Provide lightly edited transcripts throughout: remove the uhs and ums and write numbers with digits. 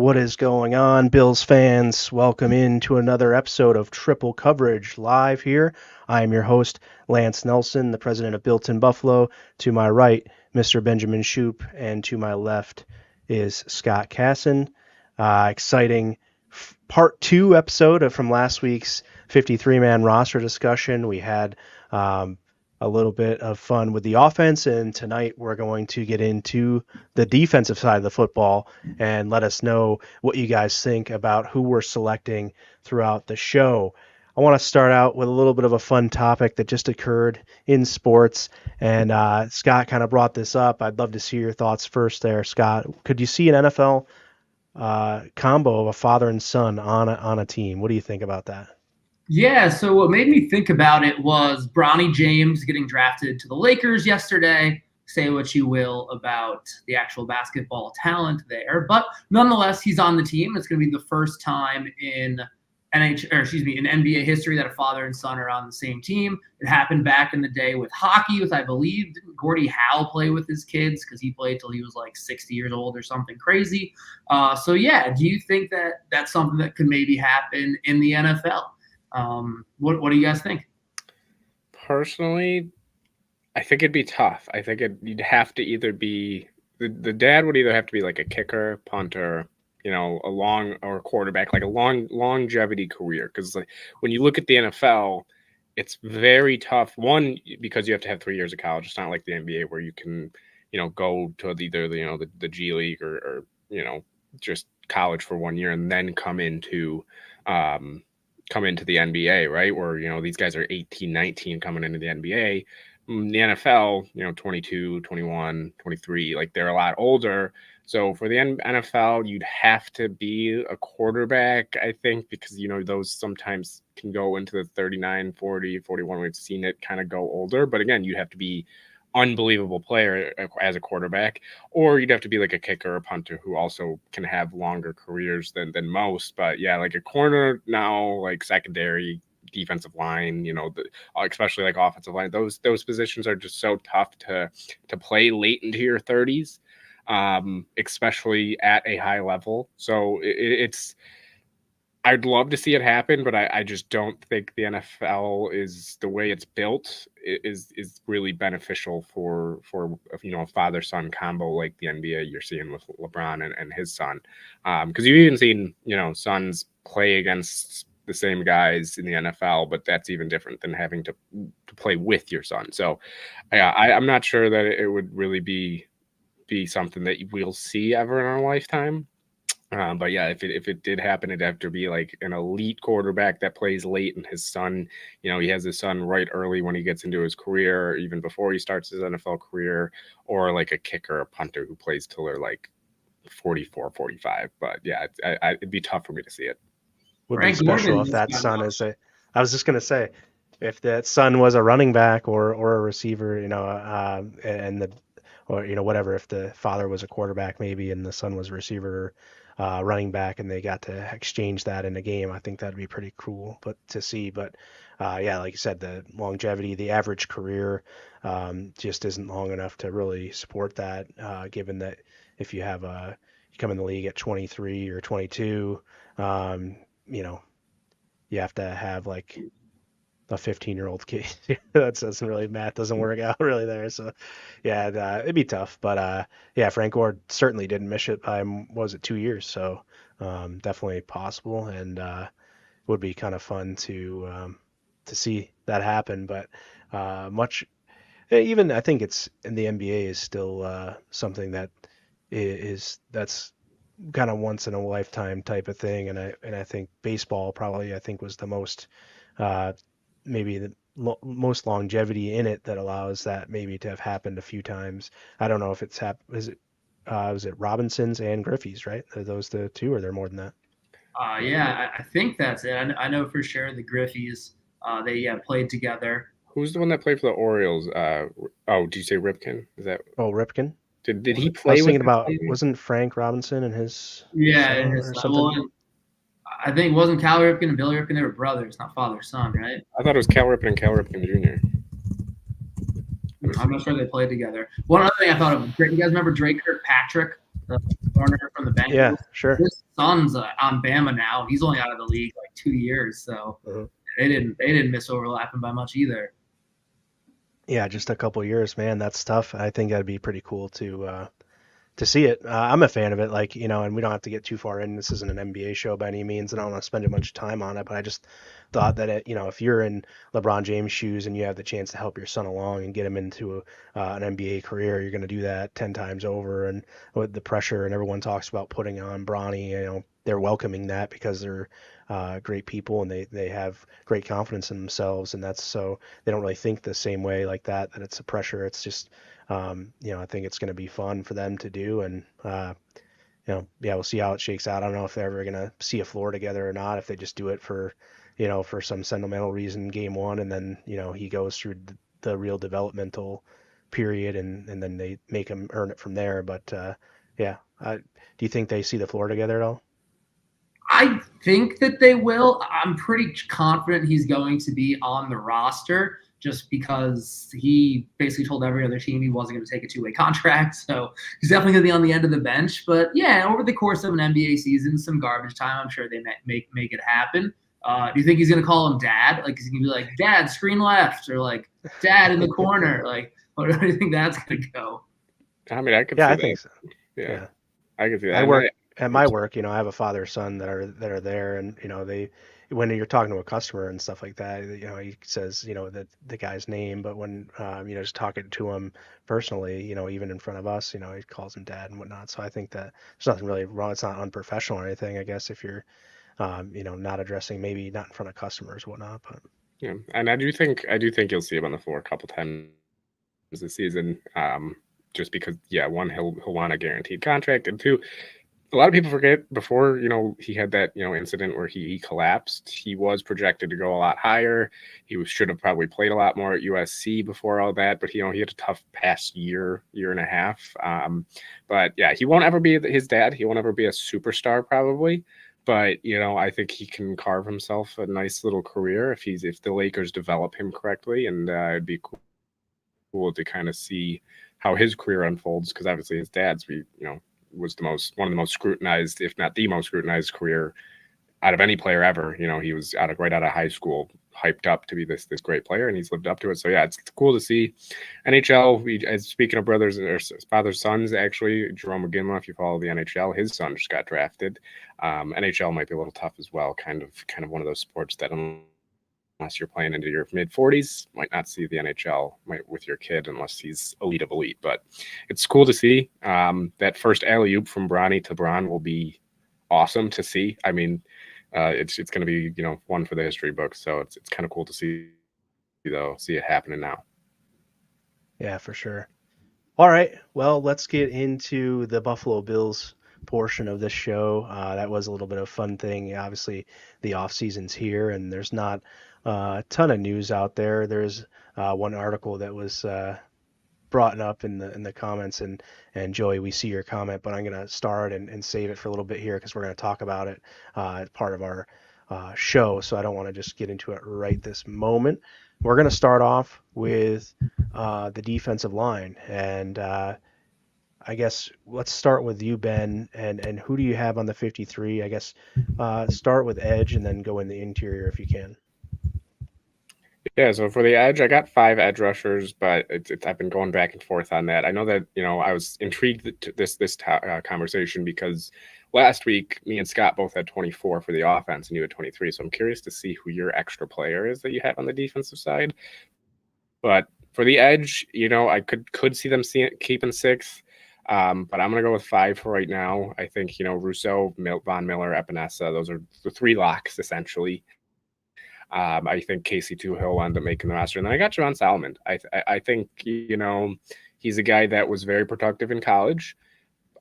What is going on, Bills fans? Welcome into another episode of Triple Coverage live here. I am your host, Lance Nelson, the president of Built in Buffalo. To my right, Mr. Benjamin Shoop, and to my left is Scott Kasson. Exciting part 2 episode from last week's 53-man roster discussion. We had a little bit of fun with the offense, and tonight we're going to get into the defensive side of the football and let us know what you guys think about who we're selecting throughout the show. I want to start out with a little bit of a fun topic that just occurred in sports, and Scott kind of brought this up. I'd love to see your thoughts first there, Scott. Could you see an NFL combo of a father and son on a team? What do you think about that? Yeah, so what made me think about it was Bronny James getting drafted to the Lakers yesterday. Say what you will about the actual basketball talent there, but nonetheless, he's on the team. It's going to be the first time in NBA history that a father and son are on the same team. It happened back in the day with hockey, with I believe didn't Gordie Howe play with his kids because he played till he was like 60 years old or something crazy. So yeah, do you think that that's something that could maybe happen in the NFL? What do you guys think? Personally, I think it'd be tough. I think you'd have to either be the dad would either have to be like a kicker, punter, a long or quarterback, like a longevity career. Because like when you look at the NFL, it's very tough. One, because you have to have 3 years of college. It's not like the NBA where you can, go to either the G League or just college for 1 year and then come into the NBA, right? Where, these guys are 18, 19 coming into the NBA. The NFL, 22, 21, 23, like they're a lot older. So for the NFL, you'd have to be a quarterback, I think, because, those sometimes can go into the 39, 40, 41. We've seen it kind of go older. But again, you'd have to be unbelievable player as a quarterback, or you'd have to be like a kicker or punter who also can have longer careers than most. But yeah, like a corner now, like secondary, defensive line, especially like offensive line, those positions are just so tough to play late into your 30s, especially at a high level. So it's I'd love to see it happen, but I just don't think the NFL is the way it's built is really beneficial for a father-son combo like the NBA you're seeing with LeBron and his son. Because you've even seen, sons play against the same guys in the NFL, but that's even different than having to play with your son. So yeah, I'm not sure that it would really be something that we'll see ever in our lifetime. But yeah, if it did happen, it'd have to be like an elite quarterback that plays late, and his son, he has his son right early when he gets into his career, even before he starts his NFL career, or like a kicker, a punter who plays till they're like 44, 45. But yeah, it'd be tough for me to see it. Would be special if that son is I was just going to say, if that son was a running back or a receiver, whatever, if the father was a quarterback maybe and the son was a receiver, running back, and they got to exchange that in a game, I think that'd be pretty cool to see. But yeah, like you said, the longevity, the average career just isn't long enough to really support that, given that if you come in the league at 23 or 22, you have to have like a 15-year-old kid. Math doesn't work out really there. So yeah, it'd be tough. But yeah, Frank Gore certainly didn't miss it by, 2 years? So definitely possible, and would be kind of fun to see that happen. But even I think it's in the NBA is still something that's kind of once in a lifetime type of thing. And I think baseball probably was the most maybe the most longevity in it that allows that maybe to have happened a few times. I don't know if it's was it Robinsons and Griffey's, right? Are those the two, or are there more than that? Yeah, I think that's it. I know for sure the Griffey's, they played together. Who's the one that played for the Orioles? Did you say Ripken? Is that? Oh, Ripken. Did he play? I was thinking about, wasn't Frank Robinson and his son or something? Well, I think it wasn't Cal Ripken and Bill Ripken. They were brothers, not father-son, right? I thought it was Cal Ripken and Cal Ripken Jr. I'm not sure they played together. One other thing I thought of, you guys remember Drake Kirkpatrick, the corner from the Bengals. Yeah, sure. His son's on Bama now. He's only out of the league like 2 years, so they didn't miss overlapping by much either. Yeah, just a couple years, man. That's tough. I think that'd be pretty cool to see it. I'm a fan of it, like, and we don't have to get too far in. This isn't an NBA show by any means, and I don't want to spend a bunch of time on it, but I just thought that if you're in LeBron James' shoes and you have the chance to help your son along and get him into an NBA career, you're going to do that 10 times over. And with the pressure, and everyone talks about putting on Bronny, they're welcoming that because they're great people and they have great confidence in themselves, and that's so they don't really think the same way like that it's a pressure. It's just I think it's going to be fun for them to do, and we'll see how it shakes out. I don't know if they're ever going to see a floor together or not, if they just do it for for some sentimental reason game one, and then he goes through the real developmental period, and then they make him earn it from there. But do you think they see the floor together at all? I think that they will. I'm pretty confident he's going to be on the roster just because he basically told every other team he wasn't going to take a two-way contract. So he's definitely going to be on the end of the bench. But yeah, over the course of an NBA season, some garbage time, I'm sure they make it happen. Do you think he's going to call him dad? Like, is he going to be like, Dad, screen left, or like, Dad in the corner? Like, what do you think that's going to go? I mean, I could see I that. think so. Yeah, I could see that. I work at my work, I have a father son that are there, and when you're talking to a customer and stuff like that, he says the guy's name, but when just talking to him personally, even in front of us, he calls him dad and whatnot. So I think that there's nothing really wrong. It's not unprofessional or anything, I guess, if you're not addressing, maybe not in front of customers, whatnot. But yeah, and I do think you'll see him on the floor a couple times this season, just because one, he'll want a guaranteed contract, and two, a lot of people forget before, he had that, incident where he collapsed. He was projected to go a lot higher. He should have probably played a lot more at USC before all that, but he had a tough past year and a half. But yeah, he won't ever be his dad. He won't ever be a superstar probably. But, I think he can carve himself a nice little career if the Lakers develop him correctly, and it'd be cool to kind of see how his career unfolds, because obviously his dad's was one of the most scrutinized, if not the most scrutinized career out of any player ever. He was right out of high school, hyped up to be this great player, and he's lived up to it. So yeah, it's cool to see. NHL, speaking of brothers or father sons, actually, Jerome McGinley, if you follow the NHL, his son just got drafted. NHL might be a little tough as well, kind of one of those sports that unless you're playing into your mid-40s, might not see the NHL with your kid unless he's elite of elite. But it's cool to see. That first alley-oop from Bronny to Bron will be awesome to see. I mean, it's going to be one for the history books. So it's kind of cool to see it happening now. Yeah, for sure. All right, well, let's get into the Buffalo Bills portion of this show. That was a little bit of a fun thing. Obviously, the off season's here, and there's not a ton of news out there. There's one article that was brought up in the comments, and Joey, we see your comment, but I'm going to start and save it for a little bit here because we're going to talk about it as part of our show, so I don't want to just get into it right this moment. We're going to start off with the defensive line, and I guess let's start with you, Ben, and who do you have on the 53? I guess start with edge and then go in the interior if you can. Yeah, so for the edge, I got 5 edge rushers, but I've been going back and forth on that. I know that, I was intrigued to this conversation because last week, me and Scott both had 24 for the offense, and you had 23. So I'm curious to see who your extra player is that you have on the defensive side. But for the edge, I could see them keeping 6. But I'm going to go with 5 for right now. I think, Rousseau, Von Miller, Epinesa, those are the 3 locks, essentially. I think Casey Tuhill will end up making the roster. And then I got Javon Solomon. I think, he's a guy that was very productive in college.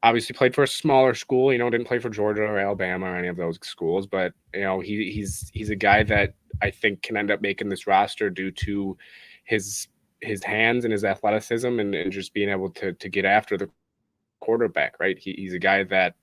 Obviously played for a smaller school, didn't play for Georgia or Alabama or any of those schools. But, he's a guy that I think can end up making this roster due to his hands and his athleticism and just being able to get after the quarterback, right? He's a guy that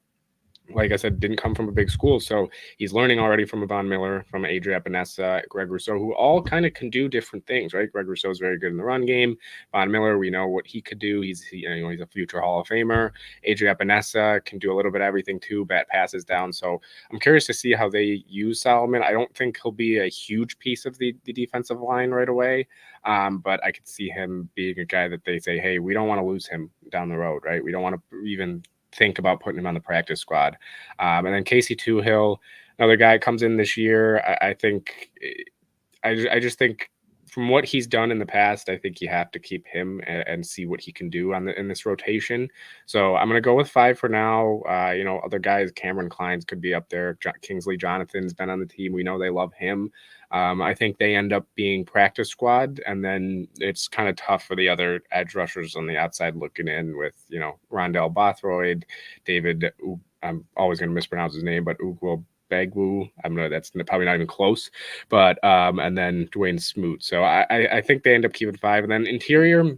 like I said, didn't come from a big school. So he's learning already from a Von Miller, from Adria Epinesa, Greg Rousseau, who all kind of can do different things, right? Greg Rousseau is very good in the run game. Von Miller, we know what he could do. He's a future Hall of Famer. Adria Epinesa can do a little bit of everything too, bat passes down. So I'm curious to see how they use Solomon. I don't think he'll be a huge piece of the defensive line right away, but I could see him being a guy that they say, hey, we don't want to lose him down the road, right? We don't want to even think about putting him on the practice squad. And then Casey Toohill, another guy comes in this year. I just think from what he's done in the past, I think you have to keep him and see what he can do in this rotation. So I'm going to go with 5 for now. Other guys, Cameron Klines could be up there. Kingsley Jonathan's been on the team. We know they love him. I think they end up being practice squad, and then it's kind of tough for the other edge rushers on the outside looking in with, Rondell Bothroyd, David, I'm always going to mispronounce his name, but Ugwo Begwu. That's probably not even close, but and then Dwayne Smoot. So I think they end up keeping 5, and then interior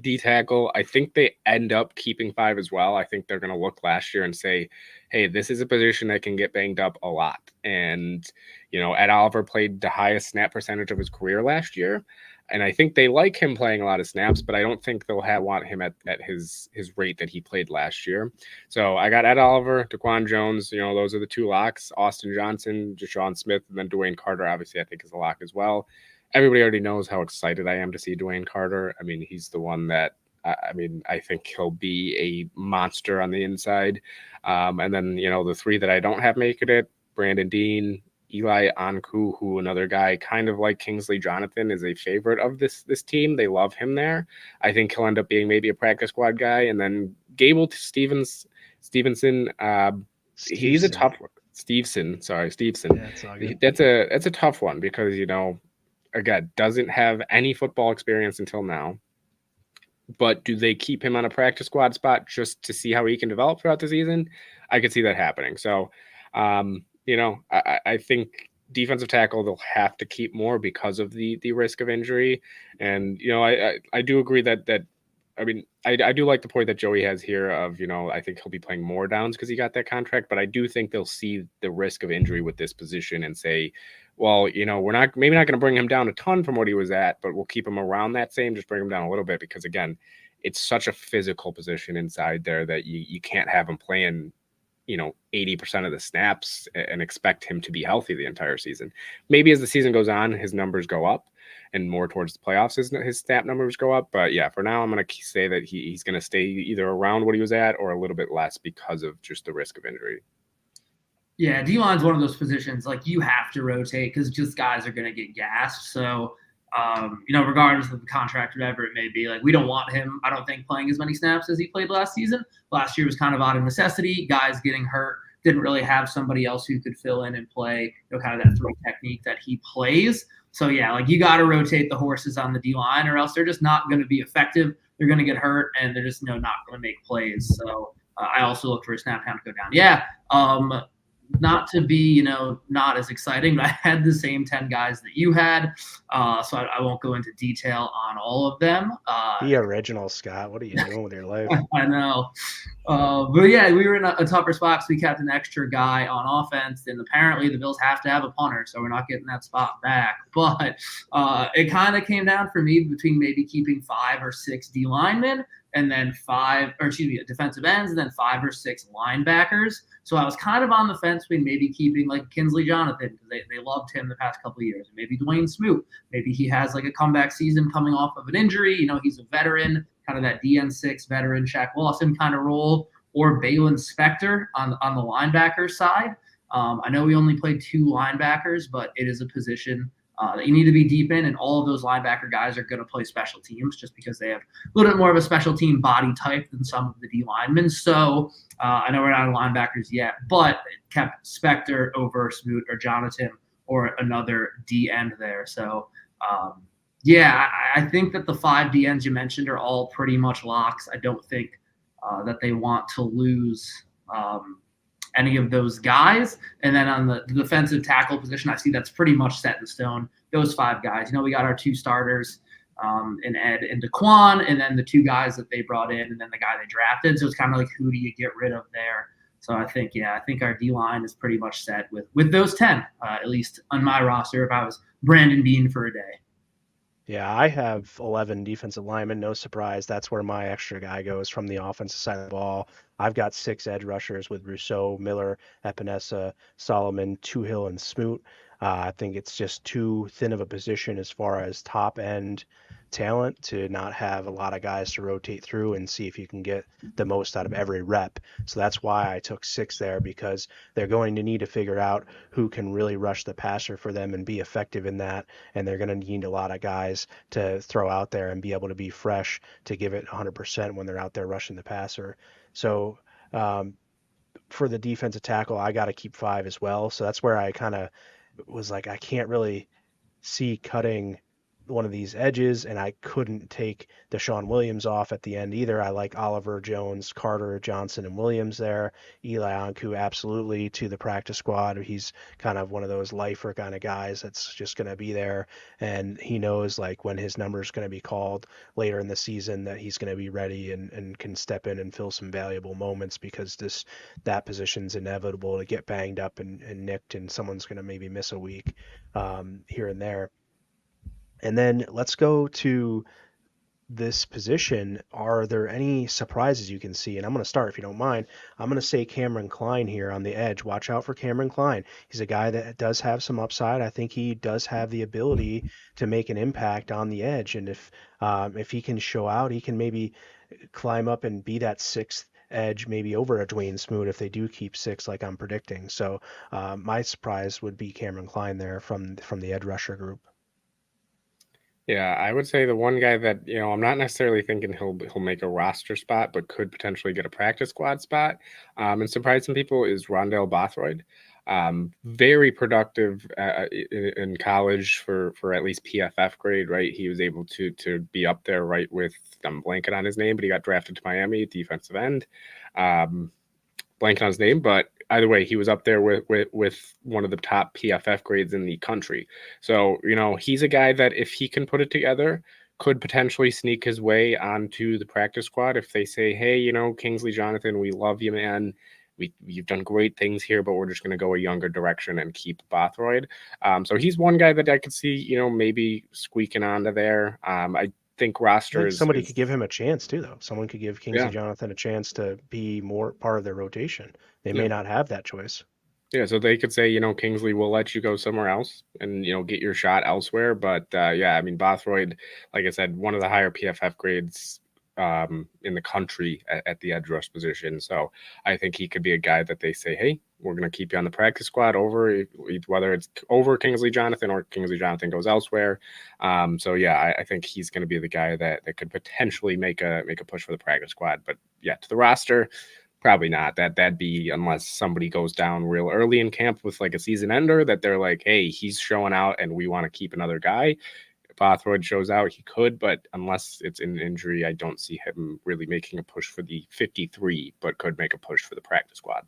D tackle, I think they end up keeping 5 as well. I think they're going to look last year and say, hey, this is a position that can get banged up a lot. And, Ed Oliver played the highest snap percentage of his career last year. And I think they like him playing a lot of snaps, but I don't think they'll want him at his rate that he played last year. So I got Ed Oliver, Daquan Jones, those are the 2 locks. Austin Johnson, Jashawn Smith, and then Dwayne Carter, obviously, I think is a lock as well. Everybody already knows how excited I am to see Dwayne Carter. I mean, he's the one that, I think he'll be a monster on the inside. And then, the 3 that I don't have making it, Brandon Dean, Eli Anku, who another guy kind of like Kingsley Jonathan is a favorite of this team. They love him there. I think he'll end up being maybe a practice squad guy. And then Gable Stevenson, he's a tough one. Stevenson. Yeah, that's a tough one because, again, doesn't have any football experience until now. But do they keep him on a practice squad spot just to see how he can develop throughout the season? I could see that happening. So, I think defensive tackle, they'll have to keep more because of the risk of injury. And, I do agree that I do like the point that Joey has here of, I think he'll be playing more downs because he got that contract, but I do think they'll see the risk of injury with this position and say, well, we're not going to bring him down a ton from what he was at, but we'll keep him around that same, just bring him down a little bit because, again, it's such a physical position inside there that you can't have him playing 80% of the snaps and expect him to be healthy the entire season. Maybe as the season goes on, his numbers go up and more towards the playoffs, his snap numbers go up. But yeah, for now, I'm going to say that he's going to stay either around what he was at or a little bit less because of just the risk of injury. Yeah, D-line's one of those positions, like you have to rotate because just guys are going to get gassed. So, regardless of the contract, whatever it may be, like we don't want him, I don't think, playing as many snaps as he played last season. Last year was kind of out of necessity. Guys getting hurt, didn't really have somebody else who could fill in and play, kind of that 3 technique that he plays. So, yeah, like you got to rotate the horses on the D-line or else they're just not going to be effective. They're going to get hurt and they're just, not going to make plays. So I also look for a snap count to go down. Yeah. Not to be, not as exciting, but I had the same 10 guys that you had. So I won't go into detail on all of them. The original, Scott. What are you doing with your life? I know. But yeah, we were in a tougher spot, so we kept an extra guy on offense, and apparently the Bills have to have a punter, so we're not getting that spot back. But it kind of came down for me between maybe keeping 5 or 6 D linemen and then defensive ends, and then 5 or 6 linebackers. So I was kind of on the fence between maybe keeping like Kingsley Jonathan because they loved him the past couple of years. Maybe Dwayne Smoot. Maybe he has like a comeback season coming off of an injury. He's a veteran, kind of that DN6 veteran Shaq Lawson kind of role, or Balin Spector on the linebacker side. I know we only played 2 linebackers, but it is a position that you need to be deep in, and all of those linebacker guys are going to play special teams just because they have a little bit more of a special team body type than some of the D linemen. So I know we're not on linebackers yet, but it kept Spector over Smoot or Jonathan or another D end there. So I think that the 5 D ends you mentioned are all pretty much locks. I don't think that they want to lose any of those guys. And then on the defensive tackle position, I see that's pretty much set in stone. Those 5 guys. We got our 2 starters in Ed and Daquan, and then the 2 guys that they brought in, and then the guy they drafted. So it's kind of like, who do you get rid of there? So I think our D-line is pretty much set with those 10, at least on my roster if I was Brandon Bean for a day. Yeah, I have 11 defensive linemen. No surprise. That's where my extra guy goes from the offensive side of the ball. I've got 6 edge rushers with Rousseau, Miller, Epinesa, Solomon, Toohill, and Smoot. I think it's just too thin of a position as far as top end talent to not have a lot of guys to rotate through and see if you can get the most out of every rep. So that's why I took 6 there, because they're going to need to figure out who can really rush the passer for them and be effective in that. And they're going to need a lot of guys to throw out there and be able to be fresh to give it 100% when they're out there rushing the passer. So for the defensive tackle, I got to keep 5 as well. So that's where I kind of was like, I can't really see cutting one of these edges, and I couldn't take Deshaun Williams off at the end either. I like Oliver, Jones, Carter, Johnson, and Williams there. Eli Anku absolutely to the practice squad. He's kind of one of those lifer kind of guys that's just going to be there, and he knows like when his number is going to be called later in the season that he's going to be ready and can step in and fill some valuable moments, because that position's inevitable to get banged up and nicked, and someone's going to maybe miss a week here and there. And then let's go to this position. Are there any surprises you can see? And I'm going to start, if you don't mind. I'm going to say Cameron Klein here on the edge. Watch out for Cameron Klein. He's a guy that does have some upside. I think he does have the ability to make an impact on the edge. And if he can show out, he can maybe climb up and be that 6th edge, maybe over a Dwayne Smoot if they do keep 6 like I'm predicting. So my surprise would be Cameron Klein there from the edge rusher group. Yeah, I would say the one guy that, I'm not necessarily thinking he'll make a roster spot, but could potentially get a practice squad spot, and surprise some people, is Rondell Bothroyd. Very productive in college for at least PFF grade, right? He was able to be up there, right, with, I'm blanking on his name, but he got drafted to Miami, defensive end. Blanking on his name, but either way, he was up there with one of the top PFF grades in the country. So, he's a guy that if he can put it together, could potentially sneak his way onto the practice squad if they say, hey, Kingsley Jonathan, we love you, man. You've done great things here, but we're just going to go a younger direction and keep Bothroyd. So he's one guy that I could see, maybe squeaking onto there. I think roster somebody could give him a chance too, though. Someone could give Kingsley Jonathan a chance to be more part of their rotation. They may not have that choice. Yeah, so they could say, Kingsley, we'll let you go somewhere else and, get your shot elsewhere. But Bothroyd, like I said, one of the higher PFF grades in the country at the edge rush position. So I think he could be a guy that they say, hey, we're going to keep you on the practice squad over, whether it's over Kingsley Jonathan or Kingsley Jonathan goes elsewhere. I think he's going to be the guy that could potentially make a push for the practice squad. But yeah, to the roster, probably not. That'd be unless somebody goes down real early in camp with like a season ender that they're like, hey, he's showing out and we want to keep another guy. If Bothroyd shows out, he could, but unless it's an injury, I don't see him really making a push for the 53, but could make a push for the practice squad.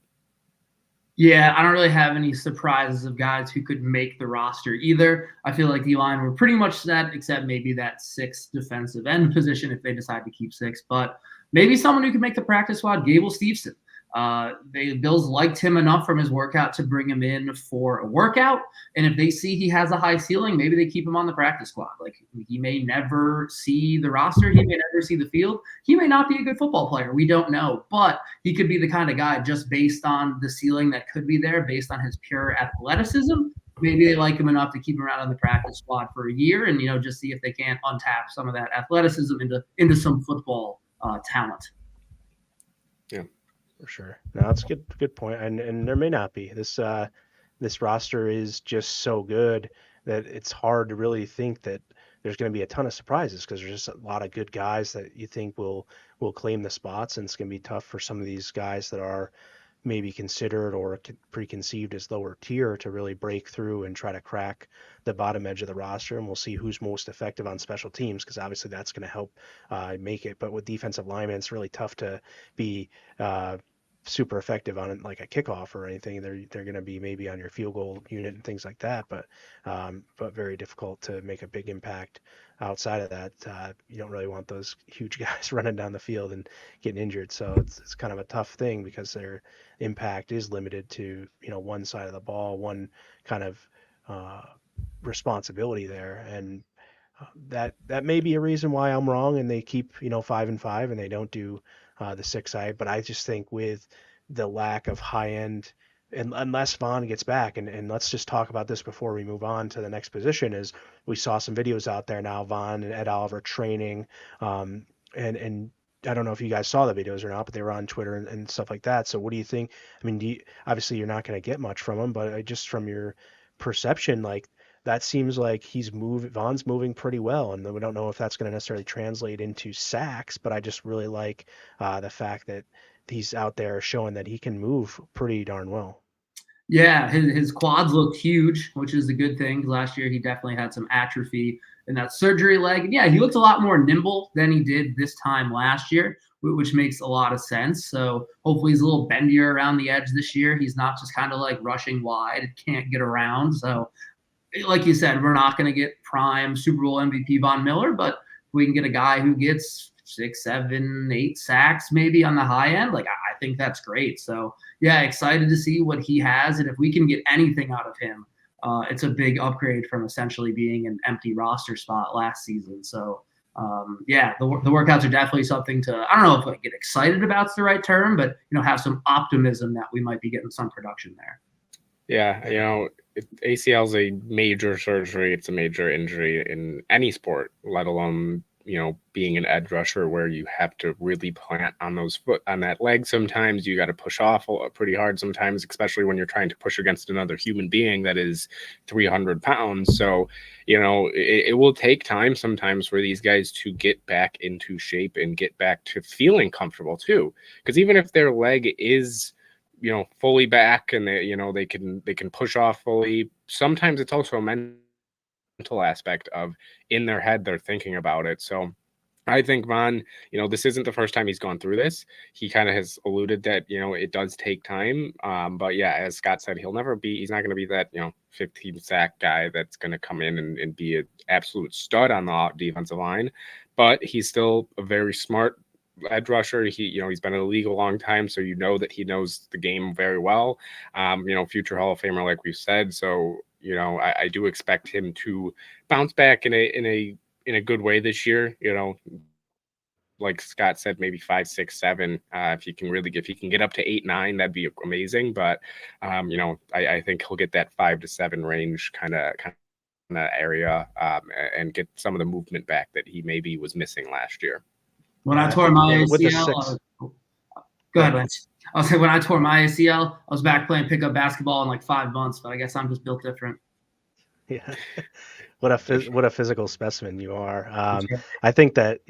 Yeah, I don't really have any surprises of guys who could make the roster either. I feel like D-line were pretty much set, except maybe that 6th defensive end position if they decide to keep 6. But maybe someone who could make the practice squad, Gable Steveson. The Bills liked him enough from his workout to bring him in for a workout. And if they see he has a high ceiling, maybe they keep him on the practice squad. Like, he may never see the roster. He may never see the field. He may not be a good football player. We don't know. But he could be the kind of guy, just based on the ceiling that could be there, based on his pure athleticism. Maybe they like him enough to keep him around on the practice squad for a year and, just see if they can't untap some of that athleticism into some football talent. Yeah. For sure. No, that's a good point. And there may not be. This roster is just so good that it's hard to really think that there's going to be a ton of surprises, because there's just a lot of good guys that you think will claim the spots, and it's going to be tough for some of these guys that are maybe considered or preconceived as lower tier to really break through and try to crack the bottom edge of the roster. And we'll see who's most effective on special teams, because obviously that's going to help make it. But with defensive linemen, it's really tough to be super effective on like a kickoff or anything. They're going to be maybe on your field goal unit and things like that, but very difficult to make a big impact outside of that. You don't really want those huge guys running down the field and getting injured. So it's kind of a tough thing because their impact is limited to, one side of the ball, one kind of uh, responsibility there. And that may be a reason why I'm wrong and they keep 5-5 and they don't do the 6-eye. But I just think with the lack of high end, and unless Vaughn gets back, and let's just talk about this before we move on to the next position, is we saw some videos out there now, Vaughn and Ed Oliver training, and I don't know if you guys saw the videos or not, but they were on Twitter and stuff like that. So what do you think? I mean, obviously you're not going to get much from them, but just from your perception, like that seems like Vaughn's moving pretty well, and we don't know if that's going to necessarily translate into sacks, but I just really like the fact that he's out there showing that he can move pretty darn well. Yeah, his quads look huge, which is a good thing. Last year, he definitely had some atrophy in that surgery leg. And yeah, he looked a lot more nimble than he did this time last year, which makes a lot of sense. So hopefully he's a little bendier around the edge this year. He's not just kind of like rushing wide, can't get around. So like you said, we're not going to get prime Super Bowl MVP Von Miller, but we can get a guy who gets 6, 7, 8 sacks maybe on the high end. Like, I think that's great. So yeah, excited to see what he has. And if we can get anything out of him, it's a big upgrade from essentially being an empty roster spot last season. So yeah, the workouts are definitely something to, I don't know if like get excited about is the right term, but have some optimism that we might be getting some production there. Yeah, ACL is a major surgery. It's a major injury in any sport, let alone, being an edge rusher where you have to really plant on that leg. Sometimes you got to push off pretty hard sometimes, especially when you're trying to push against another human being that is 300 pounds. So, it will take time sometimes for these guys to get back into shape and get back to feeling comfortable too. Because even if their leg is fully back and they can push off fully, sometimes it's also a mental aspect of in their head they're thinking about it. So I think Von, this isn't the first time he's gone through this. He kind of has alluded that it does take time, but yeah, as Scott said, he's not going to be that 15 sack guy that's going to come in and be an absolute stud on the defensive line, but he's still a very smart edge rusher. He's been in the league a long time, so that he knows the game very well. Future Hall of Famer, like we've said. So I do expect him to bounce back in a good way this year. Like Scott said, maybe 5, 6, 7. If he can get up to 8, 9, that'd be amazing. But I think he'll get that 5 to 7 range kind of area and get some of the movement back that he maybe was missing last year. When I tore my ACL, go ahead, Lance. I'll say when I tore my ACL, I was back playing pickup basketball in like 5 months, but I guess I'm just built different. Yeah. What a physical specimen you are. I think that,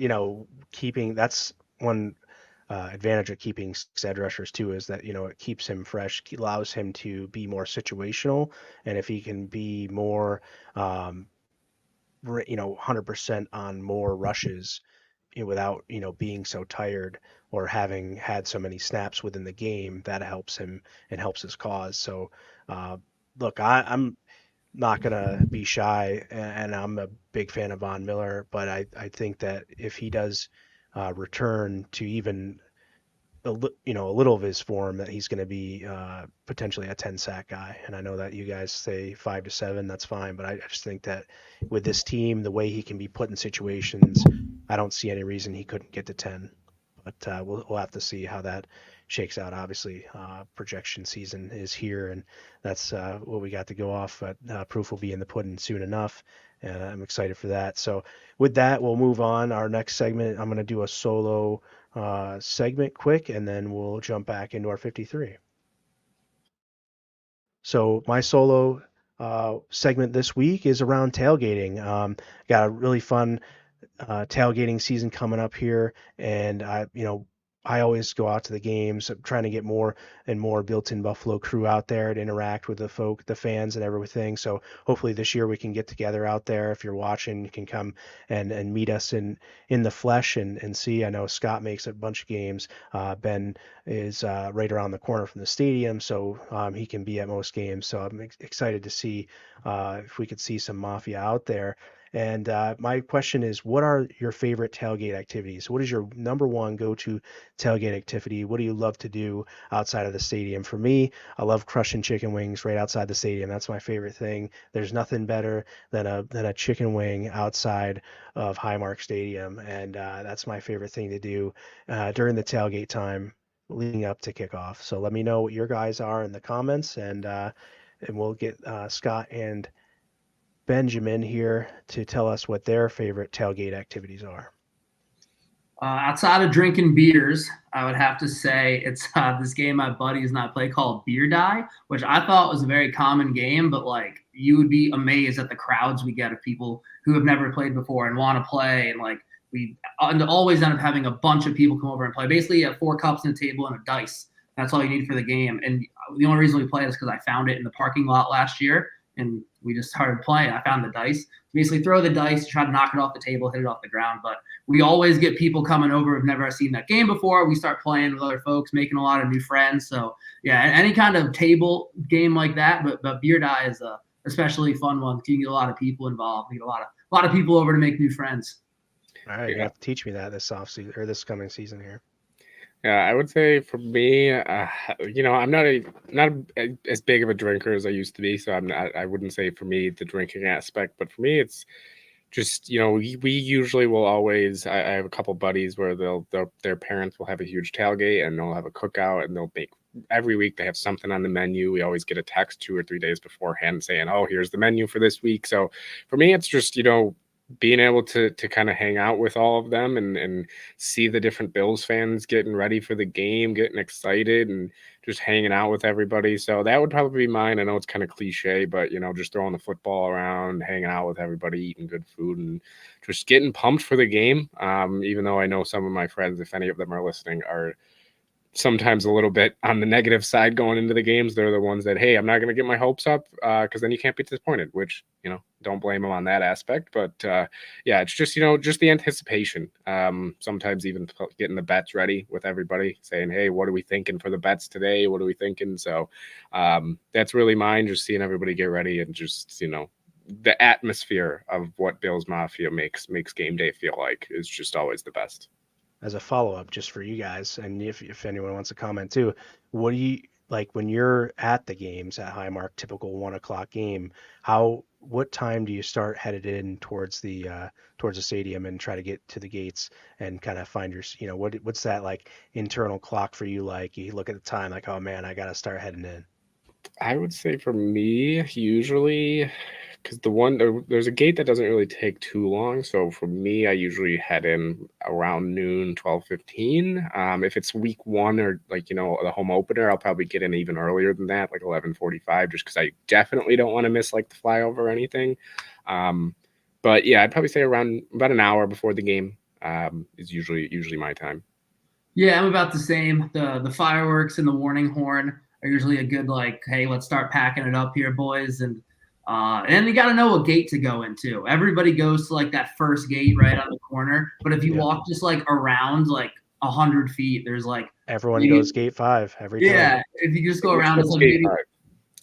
keeping, that's one advantage of keeping edge rushers too, is that, it keeps him fresh, allows him to be more situational. And if he can be more, 100% on more rushes, without being so tired or having had so many snaps within the game, that helps him and helps his cause. So look, I'm not gonna be shy, and I'm a big fan of Von Miller, but I think that if he does return to even a little of his form, that he's going to be potentially a 10 sack guy. And I know that you guys say 5 to 7, that's fine, but I just think that with this team, the way he can be put in situations, I don't see any reason he couldn't get to 10. But we'll have to see how that shakes out. Obviously, projection season is here, and that's what we got to go off. But proof will be in the pudding soon enough, and I'm excited for that. So with that, we'll move on. Our next segment, I'm going to do a solo segment quick, and then we'll jump back into our 53. So my solo segment this week is around tailgating. Got a really fun tailgating season coming up here, and I always go out to the games. I'm trying to get more and more built-in Buffalo crew out there to interact with the fans and everything. So hopefully this year we can get together out there. If you're watching, you can come and meet us in the flesh and see. I know Scott makes a bunch of games. Ben is right around the corner from the stadium, so he can be at most games. So I'm excited to see if we could see some Mafia out there. And my question is, what are your favorite tailgate activities? What is your number one go-to tailgate activity? What do you love to do outside of the stadium? For me, I love crushing chicken wings right outside the stadium. That's my favorite thing. There's nothing better than a chicken wing outside of Highmark Stadium, and that's my favorite thing to do during the tailgate time leading up to kickoff. So let me know what your guys are in the comments, and we'll get Scott and Benjamin here to tell us what their favorite tailgate activities are. Outside of drinking beers, I would have to say it's this game my buddies and I play called Beer Die, which I thought was a very common game, but like you would be amazed at the crowds we get of people who have never played before and want to play. And like we always end up having a bunch of people come over and play. Basically, you have 4 cups on a table and a dice. That's all you need for the game. And the only reason we play it is because I found it in the parking lot last year and we just started playing. I found the dice. Basically, throw the dice, try to knock it off the table, hit it off the ground. But we always get people coming over who've never seen that game before. We start playing with other folks, making a lot of new friends. So yeah, any kind of table game like that, but Beer Die is a especially fun one. You can get a lot of people involved. You get a lot of people over to make new friends. All right, you have to teach me that this offseason or this coming season here. Yeah, I would say for me, I'm not as big of a drinker as I used to be, so I wouldn't say for me the drinking aspect, but for me it's just we usually will always. I have a couple buddies where their parents will have a huge tailgate and they'll have a cookout and they'll make every week they have something on the menu. We always get a text 2 or 3 days beforehand saying, "Oh, here's the menu for this week." So for me, it's just being able to kind of hang out with all of them and see the different Bills fans getting ready for the game, getting excited and just hanging out with everybody. So that would probably be mine. I know it's kind of cliche, but just throwing the football around, hanging out with everybody, eating good food and just getting pumped for the game. Even though I know some of my friends, if any of them are listening, are sometimes a little bit on the negative side going into the games. They're the ones that, hey, I'm not going to get my hopes up because then you can't be disappointed, which, don't blame them on that aspect. But yeah, it's just, just the anticipation. Sometimes even getting the bets ready with everybody saying, hey, what are we thinking for the bets today? What are we thinking? So that's really mine, just seeing everybody get ready and just, the atmosphere of what Bills Mafia makes game day feel like is just always the best. As a follow-up just for you guys, and if anyone wants to comment too, what do you like when you're at the games at Highmark, typical 1:00 game? What time do you start headed in towards the stadium and try to get to the gates and kind of find your what's that like internal clock for you? Like you look at the time like, oh man, I gotta start heading in. I would say for me, usually, because there's a gate that doesn't really take too long. So for me, I usually head in around noon, 12:15. If it's week 1 or the home opener, I'll probably get in even earlier than that, like 11:45, just because I definitely don't want to miss like the flyover or anything. But yeah, I'd probably say around about an hour before the game is usually my time. Yeah, I'm about the same. The fireworks and the warning horn are usually a good hey, let's start packing it up here, boys. And you got to know what gate to go into. Everybody goes to that first gate right on the corner. But if you walk just around 100 feet, there's everyone goes gate 5 every time. Yeah, if you just go around, it's gate 5.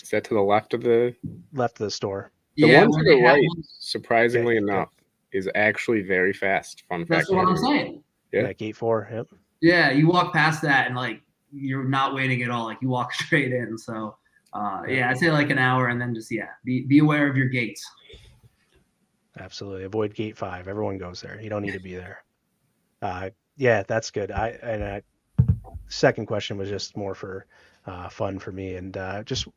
Is that to the left of the store? The one to the right, surprisingly enough, is actually very fast. Fun fact. That's what I'm saying. Yeah, gate 4. Yep. Yeah, you walk past that and you're not waiting at all. You walk straight in. So yeah, I'd say an hour and then just be aware of your gates. Absolutely. Avoid gate 5. Everyone goes there. You don't need to be there. Yeah, that's good. Second question was just more for fun for me, and just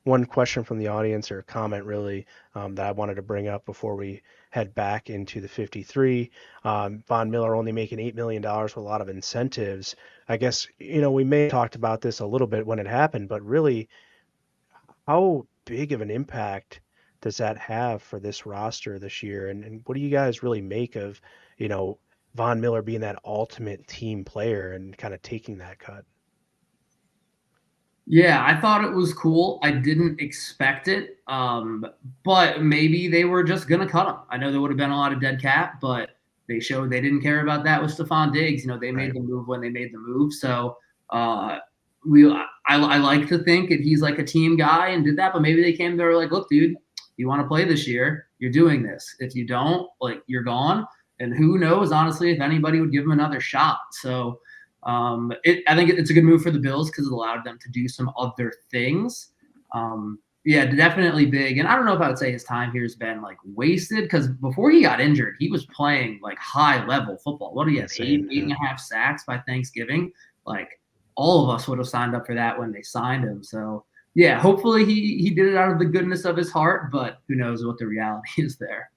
one question from the audience or comment really that I wanted to bring up before we head back into the 53. Von Miller only making $8 million with a lot of incentives. I guess, we may have talked about this a little bit when it happened, but really how big of an impact does that have for this roster this year? And what do you guys really make of, Von Miller being that ultimate team player and kind of taking that cut. Yeah, I thought it was cool. I didn't expect it, but maybe they were just going to cut him. I know there would have been a lot of dead cap, but they showed they didn't care about that with Stephon Diggs. They made the move when they made the move. So I like to think that he's like a team guy and did that, but maybe they came there like, look, dude, you want to play this year, you're doing this. If you don't, like, you're gone. And who knows, honestly, if anybody would give him another shot. So I think it's a good move for the Bills because it allowed them to do some other things. Yeah, definitely big. And I don't know if I would say his time here has been like wasted because before he got injured, he was playing like high level football. What do you have? Eight and a half sacks by Thanksgiving. Like all of us would have signed up for that when they signed him. So yeah, hopefully he did it out of the goodness of his heart, but who knows what the reality is there.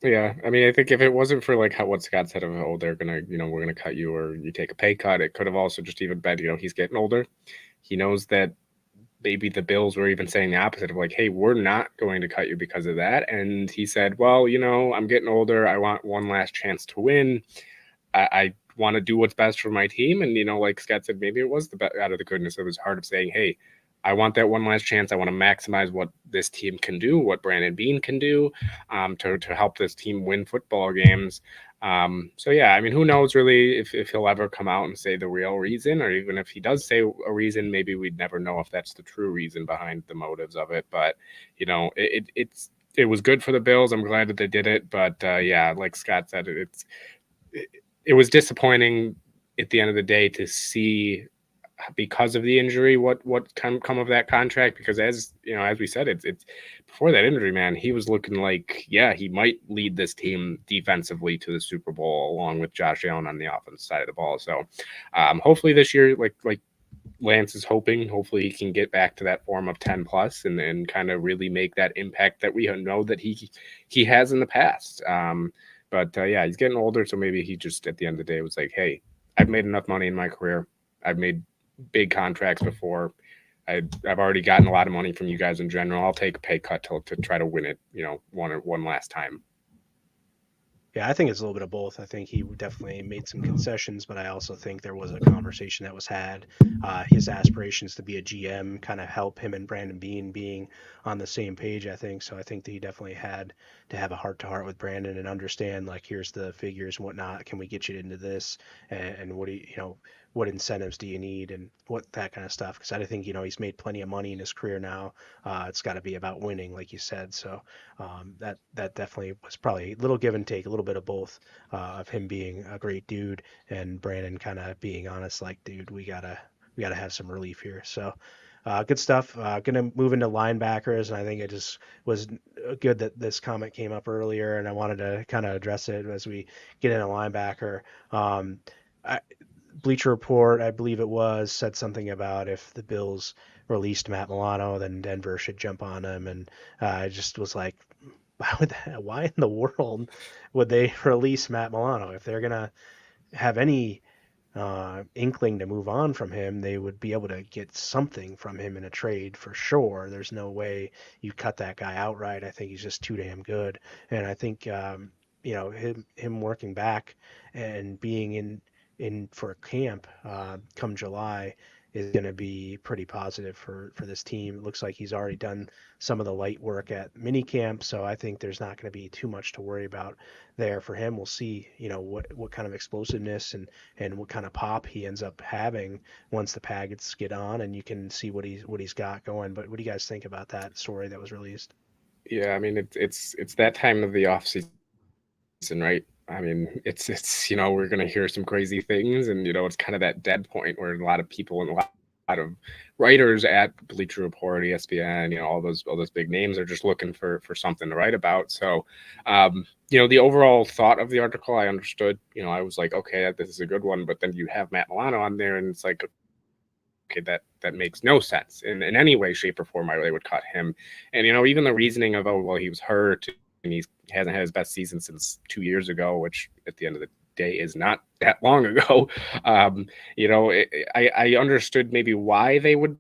Yeah, I mean, I think if it wasn't for like what Scott said of, oh, they're gonna, we're gonna cut you or you take a pay cut, it could have also just even been, he's getting older. He knows that maybe the Bills were even saying the opposite of like, hey, we're not going to cut you because of that. And he said, well, I'm getting older. I want one last chance to win. I want to do what's best for my team. And, like Scott said, maybe it was out of the goodness of his heart of saying, hey, I want that one last chance. I want to maximize what this team can do, what Brandon Beane can do to help this team win football games. So, yeah, I mean, who knows really if he'll ever come out and say the real reason, or even if he does say a reason, maybe we'd never know if that's the true reason behind the motives of it. But, it was good for the Bills. I'm glad that they did it. But, yeah, like Scott said, it was disappointing at the end of the day to see because of the injury what come of that contract, because as we said, it's before that injury, man, he was looking like, yeah, he might lead this team defensively to the Super Bowl along with Josh Allen on the offensive side of the ball. So hopefully this year, like Lance is hoping, hopefully he can get back to that form of 10 plus and kind of really make that impact that we know that he has in the past. But yeah, he's getting older, so maybe he just at the end of the day was like, hey, I've made enough money in my career. I've made big contracts before. I've already gotten a lot of money from you guys in general. I'll take a pay cut to try to win it, one last time. Yeah, I think it's a little bit of both. I think he definitely made some concessions, but I also think there was a conversation that was had. His aspirations to be a GM kind of help him and Brandon Beane being on the same page, I think. So I think that he definitely had to have a heart-to-heart with Brandon and understand, like, here's the figures and whatnot. Can we get you into this? And what do what incentives do you need and what that kind of stuff? Because I think, he's made plenty of money in his career now. It's got to be about winning, like you said. So that definitely was probably a little give and take, a little bit of both, of him being a great dude and Brandon kind of being honest, like, dude, we gotta have some relief here. So good stuff. Gonna move into linebackers, and I think it just was good that this comment came up earlier, and I wanted to kind of address it as we get into linebacker. Bleacher Report, I believe it was, said something about if the Bills released Matt Milano, then Denver should jump on him, and I just was like, why in the world would they release Matt Milano? If they're gonna have any inkling to move on from him, they would be able to get something from him in a trade for sure. There's no way you cut that guy outright. I think he's just too damn good, and I think him working back and being in for a camp come July is going to be pretty positive for this team. It looks like he's already done some of the light work at minicamp, so I think there's not going to be too much to worry about there for him. We'll see, what kind of explosiveness and what kind of pop he ends up having once the packets get on, and you can see what he's got going. But what do you guys think about that story that was released? Yeah, I mean, it's that time of the off season, right? I mean, it's we're going to hear some crazy things, and it's kind of that dead point where a lot of people and a lot of writers at Bleacher Report, ESPN, all those big names are just looking for something to write about. So, the overall thought of the article, I understood. I was like, okay, this is a good one, but then you have Matt Milano on there, and it's like, okay, that makes no sense in any way, shape, or form. They would cut him, and even the reasoning of, oh, well, he was hurt and he hasn't had his best season since 2 years ago, which at the end of the day is not that long ago. I understood maybe why they would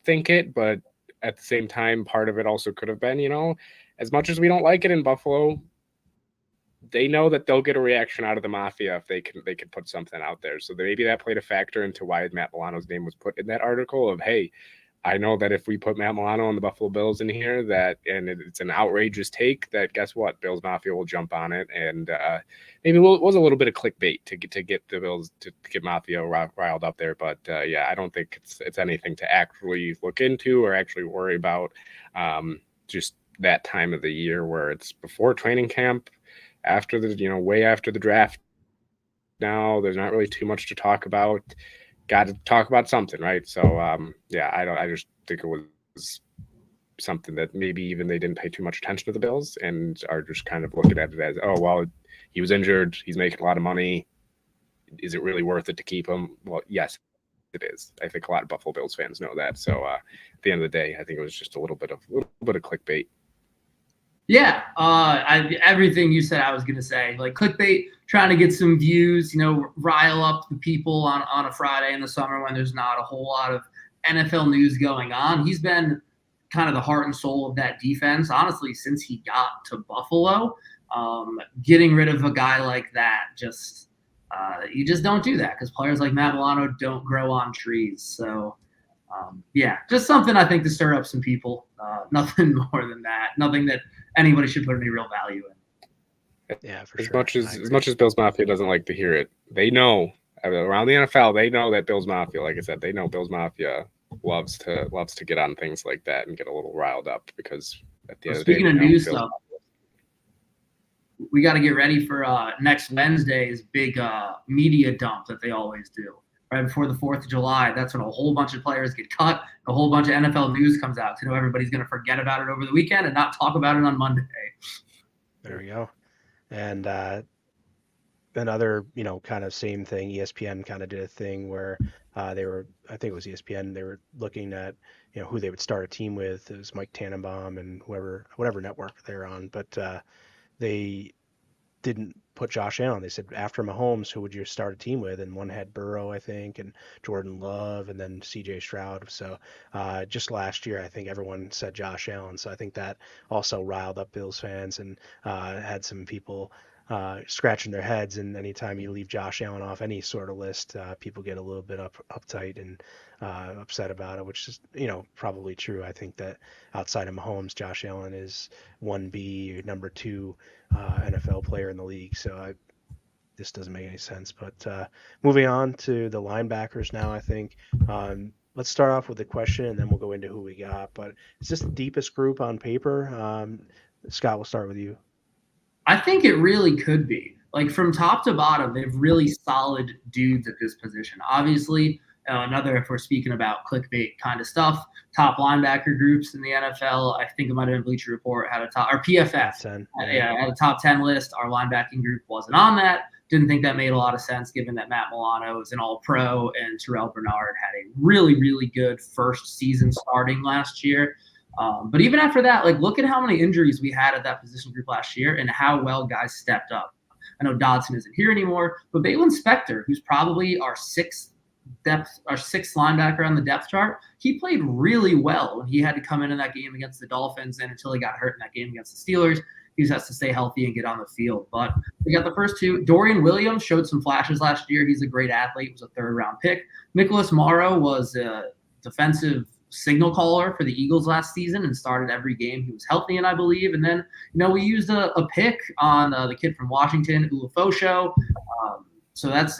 think it, but at the same time, part of it also could have been, as much as we don't like it in Buffalo, they know that they'll get a reaction out of the Mafia if they can put something out there. So maybe that played a factor into why Matt Milano's name was put in that article of, hey, I know that if we put Matt Milano and the Buffalo Bills in here, and it's an outrageous take, that guess what, Bills Mafia will jump on it, and maybe it was a little bit of clickbait to get the Bills to get Mafia riled up there. But yeah, I don't think it's anything to actually look into or actually worry about. Just that time of the year where it's before training camp, after the way after the draft. Now there's not really too much to talk about. Got to talk about something, right? So yeah, I just think it was something that maybe even they didn't pay too much attention to the Bills and are just kind of looking at it as, oh well, he was injured, he's making a lot of money, is it really worth it to keep him? Well, yes, it is. I think a lot of Buffalo Bills fans know that. So at the end of the day, I think it was just a little bit of clickbait. Yeah, everything you said I was going to say. Like clickbait, trying to get some views, rile up the people on a Friday in the summer when there's not a whole lot of NFL news going on. He's been kind of the heart and soul of that defense, honestly, since he got to Buffalo. Getting rid of a guy like that, you just don't do that because players like Matt Milano don't grow on trees. So, yeah, just something I think to stir up some people. Nothing more than that. Nothing that anybody should put any real value in. Yeah, for sure. As much as Bills Mafia doesn't like to hear it, they know around the NFL, they know that Bills Mafia, like I said, they know Bills Mafia loves to get on things like that and get a little riled up because at the end of the day, speaking of news stuff, we got to get ready for next Wednesday's big media dump that they always do. Right before the 4th of July, that's when a whole bunch of players get cut. A whole bunch of NFL news comes out. So everybody's going to forget about it over the weekend and not talk about it on Monday. There we go. And another, kind of same thing. ESPN kind of did a thing where I think it was ESPN. They were looking at, who they would start a team with. It was Mike Tannenbaum and whatever network they're on. But they didn't put Josh Allen. They said after Mahomes, who would you start a team with? And one had Burrow, I think, and Jordan Love, and then C.J. Stroud. So just last year, I think everyone said Josh Allen. So I think that also riled up Bills fans and had some people scratching their heads. And anytime you leave Josh Allen off any sort of list, people get a little bit uptight and upset about it, which is, probably true. I think that outside of Mahomes, Josh Allen is 1B, number 2 NFL player in the league. So this doesn't make any sense. But moving on to the linebackers now, I think. Let's start off with the question, and then we'll go into who we got. But is this the deepest group on paper? Scott, we'll start with you. I think it really could be. Like from top to bottom, they have really solid dudes at this position. Obviously, if we're speaking about clickbait kind of stuff, top linebacker groups in the NFL, I think it might have been Bleacher Report had a top, or PFF, 10. Had a top 10 list. Our linebacking group wasn't on that. Didn't think that made a lot of sense given that Matt Milano is an all-pro and Terrell Bernard had a really, really good first season starting last year. But even after that, look at how many injuries we had at that position group last year and how well guys stepped up. I know DadSon isn't here anymore, but Baylon Spector, who's probably our sixth linebacker on the depth chart, he played really well when he had to come in that game against the Dolphins and until he got hurt in that game against the Steelers. He just has to stay healthy and get on the field. But we got the first two. Dorian Williams showed some flashes last year. He's a great athlete. Was a third-round pick. Nicholas Morrow was a defensive signal caller for the Eagles last season and started every game he was healthy in, I believe. And then, we used a pick on the kid from Washington, Ulafosho. So that's,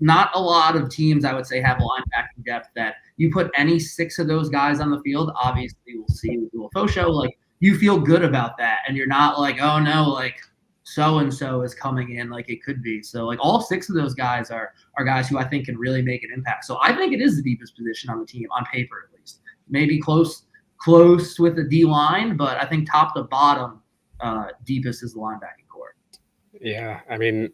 not a lot of teams, I would say, have linebacking depth that you put any 6 of those guys on the field. Obviously, we'll see with Ulafosho. You feel good about that. And you're not like, oh, no, so-and-so is coming in like it could be. So, all 6 of those guys are guys who I think can really make an impact. So I think it is the deepest position on the team, on paper at least. Maybe close with the D-line, but I think top to bottom, deepest is the linebacking core. Yeah, I mean,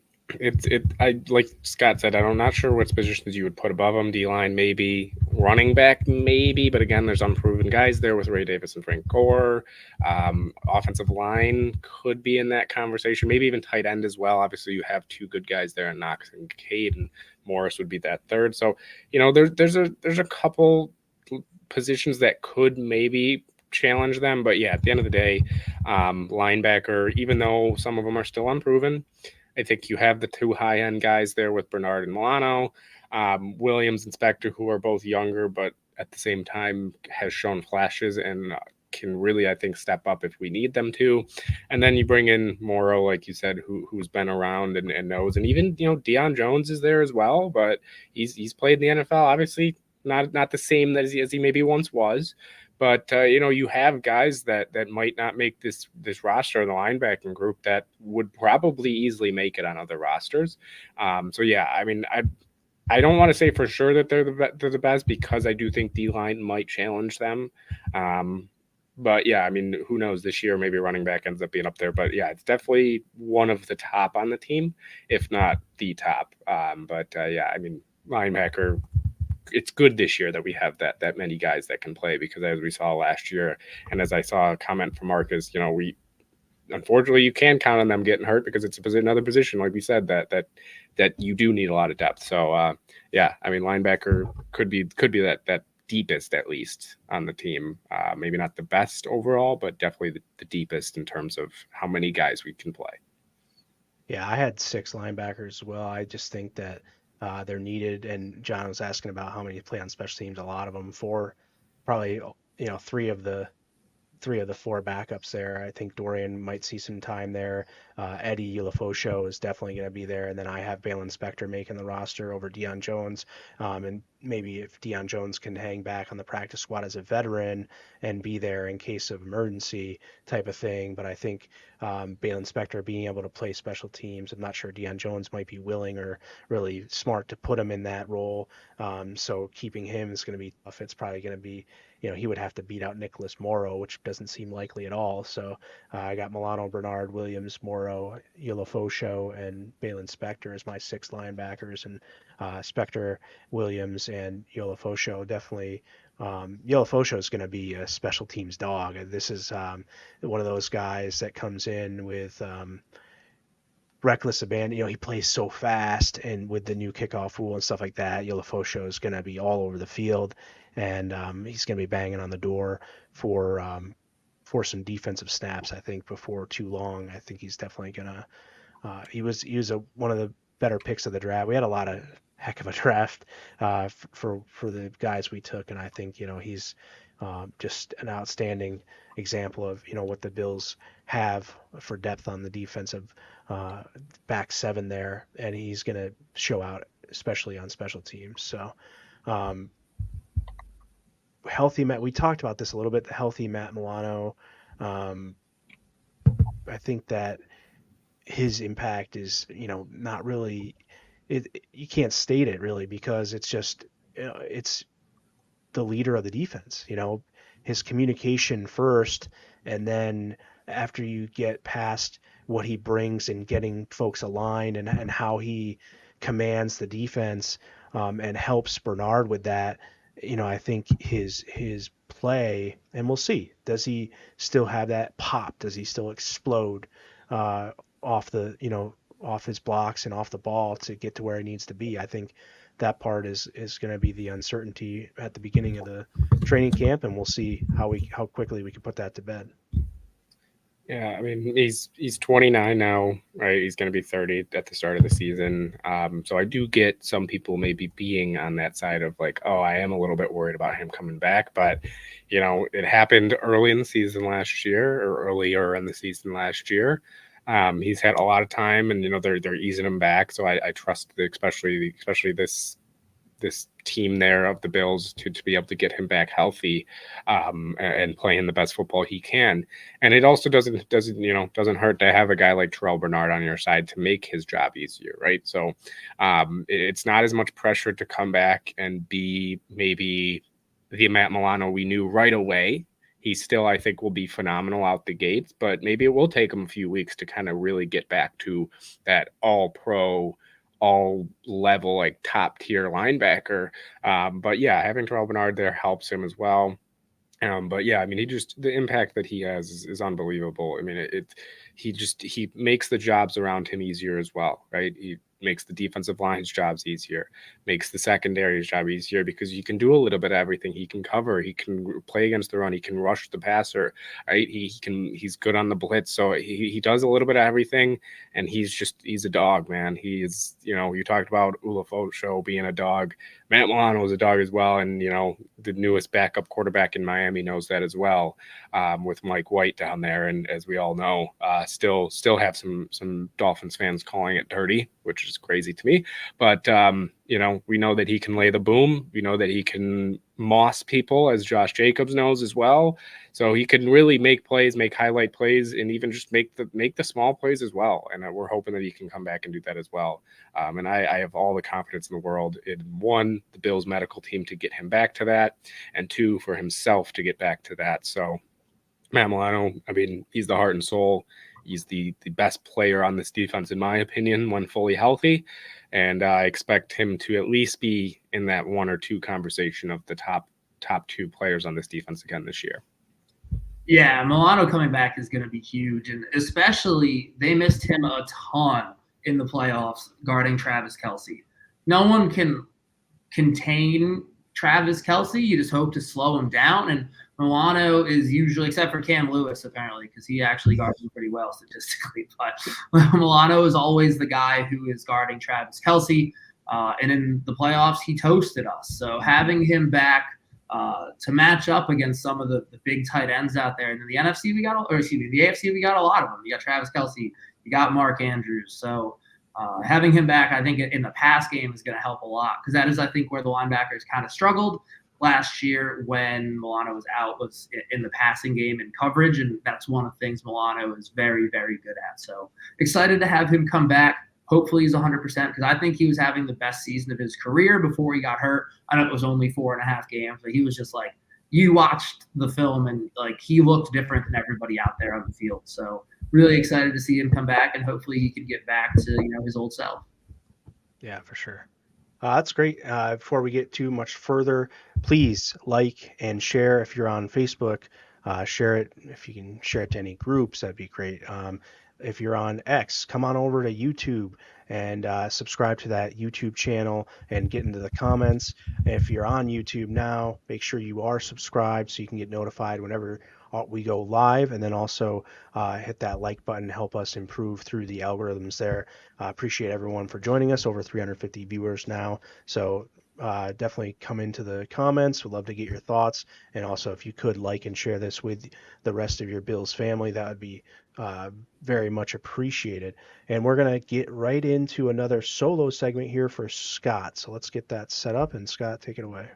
I like Scott said, I'm not sure what positions you would put above them. D-line maybe, running back maybe, but again, there's unproven guys there with Ray Davis and Frank Gore. Offensive line could be in that conversation, maybe even tight end as well. Obviously, you have 2 good guys there in Knox and Cade, and Morris would be that third. So, there's a couple positions that could maybe challenge them. But yeah, at the end of the day, linebacker, even though some of them are still unproven, I think you have the two high-end guys there with Bernard and Milano, Williams and Spector, who are both younger, but at the same time has shown flashes and can really, I think, step up if we need them to. And then you bring in Morrow, like you said, who's been around and knows. And even, Deion Jones is there as well, but he's played in the NFL, obviously not the same as he maybe once was. But, you have guys that might not make this roster in the linebacking group that would probably easily make it on other rosters. So, yeah, I mean, I don't want to say for sure that they're the best, because I do think D-line might challenge them. But, yeah, I mean, who knows this year, maybe running back ends up being up there. But, yeah, it's definitely one of the top on the team, if not the top. Yeah, I mean, linebacker, it's good this year that we have that many guys that can play, because as we saw last year, and as I saw a comment from Marcus, we unfortunately you can count on them getting hurt, because it's another position, like we said, that you do need a lot of depth. So yeah, I mean, linebacker could be that deepest, at least, on the team. Maybe not the best overall, but definitely the deepest in terms of how many guys we can play. Yeah, I had 6 linebackers as well. I just think that they're needed. And John was asking about how many play on special teams. A lot of them. 4, probably, 3 of the 4 backups there. I think Dorian might see some time there. Eddie Ulafosho is definitely going to be there. And then I have Balin Spector making the roster over Deion Jones. And maybe if Deion Jones can hang back on the practice squad as a veteran and be there in case of emergency type of thing. But I think Balin Spector being able to play special teams, I'm not sure Deion Jones might be willing or really smart to put him in that role. So keeping him is going to be tough. It's probably going to be, he would have to beat out Nicholas Morrow, which doesn't seem likely at all. So I got Milano, Bernard, Williams, Morrow, Ulafosho, and Balin Spector as my 6 linebackers. And Spector, Williams, and Ulafosho definitely. Ulafosho is going to be a special teams dog. This is one of those guys that comes in with reckless abandon. He plays so fast, and with the new kickoff rule and stuff like that, Ulafosho is going to be all over the field, and he's going to be banging on the door for some defensive snaps. I think before too long. I think he's definitely going to. He was one of the better picks of the draft. We had a lot of heck of a draft for the guys we took, and I think he's just an outstanding example of what the Bills have for depth on the defensive back 7 there, and he's going to show out, especially on special teams. So healthy Matt, we talked about this a little bit, the healthy Matt Milano. I think that his impact is not really, you can't state it really, because it's just it's the leader of the defense. His communication first, and then after you get past what he brings in getting folks aligned and how he commands the defense and helps Bernard with that. I think his play, and we'll see, does he still have that pop? Does he still explode off his blocks and off the ball to get to where he needs to be? I think that part is going to be the uncertainty at the beginning of the training camp, and we'll see how quickly we can put that to bed. Yeah, I mean, he's 29 now, right? He's going to be 30 at the start of the season. So I do get some people maybe being on that side of like, oh, I am a little bit worried about him coming back. But, it happened early in the season last year, or earlier in the season last year. He's had a lot of time, and they're easing him back. So I trust especially this team there of the Bills to be able to get him back healthy and playing the best football he can. And it also doesn't hurt to have a guy like Terrell Bernard on your side to make his job easier, right? So it's not as much pressure to come back and be maybe the Matt Milano we knew right away. He still, I think, will be phenomenal out the gates, but maybe it will take him a few weeks to kind of really get back to that all-pro, all level, like top tier linebacker. But yeah, having Terrell Bernard there helps him as well. But yeah, I mean, the impact that he has is unbelievable. I mean, he makes the jobs around him easier as well, right? makes the defensive line's jobs easier, makes the secondary's job easier, because he can do a little bit of everything. He can cover, he can play against the run, he can rush the passer, right? He's good on the blitz. So he does a little bit of everything, and he's a dog, man. He's, you talked about Ulafo being a dog. Matt Milano is a dog as well, and the newest backup quarterback in Miami knows that as well, with Mike White down there. And as we all know, still have some Dolphins fans calling it dirty, which is crazy to me. But we know that he can lay the boom. We know that he can moss people, as Josh Jacobs knows as well. So he can really make plays, make highlight plays, and even just make the small plays as well. And we're hoping that he can come back and do that as well. And I have all the confidence in the world in, one, the Bills medical team to get him back to that, and two, for himself to get back to that. So Matt Milano, I mean, he's the heart and soul. He's the best player on this defense, in my opinion, when fully healthy. And I expect him to at least be in that one or two conversation of the top two players on this defense again this year. Yeah, Milano coming back is going to be huge. And especially they missed him a ton in the playoffs guarding Travis Kelce. No one can contain Travis Kelce. You just hope to slow him down. And Milano is usually, except for Cam Lewis, apparently, because he actually guards him pretty well statistically. But Milano is always the guy who is guarding Travis Kelce. And in the playoffs, he toasted us. So having him back to match up against some of the big tight ends out there. And in the NFC, the AFC, we got a lot of them. You got Travis Kelce, you got Mark Andrews. So having him back, I think in the pass game is going to help a lot, because that is, I think, where the linebackers kind of struggled last year when Milano was out, was in the passing game and coverage, and that's one of the things Milano is very, very good at. So excited to have him come back. Hopefully he's 100%, because I think he was having the best season of his career before he got hurt. I know it was only 4.5 games, but he was just like, you watched the film and like he looked different than everybody out there on the field. So really excited to see him come back, and hopefully he can get back to his old self. Yeah, for sure. That's great. Before we get too much further, please like and share. If you're on Facebook, share it. If you can share it to any groups, that'd be great. If you're on X, come on over to YouTube and subscribe to that YouTube channel and get into the comments. If you're on YouTube now, make sure you are subscribed so you can get notified whenever we go live, and then also hit that like button, help us improve through the algorithms there. Appreciate everyone for joining us, over 350 viewers now. So definitely come into the comments. We'd love to get your thoughts. And also, if you could like and share this with the rest of your Bills family, that would be very much appreciated. And we're going to get right into another solo segment here for Scott. So let's get that set up, and Scott, take it away.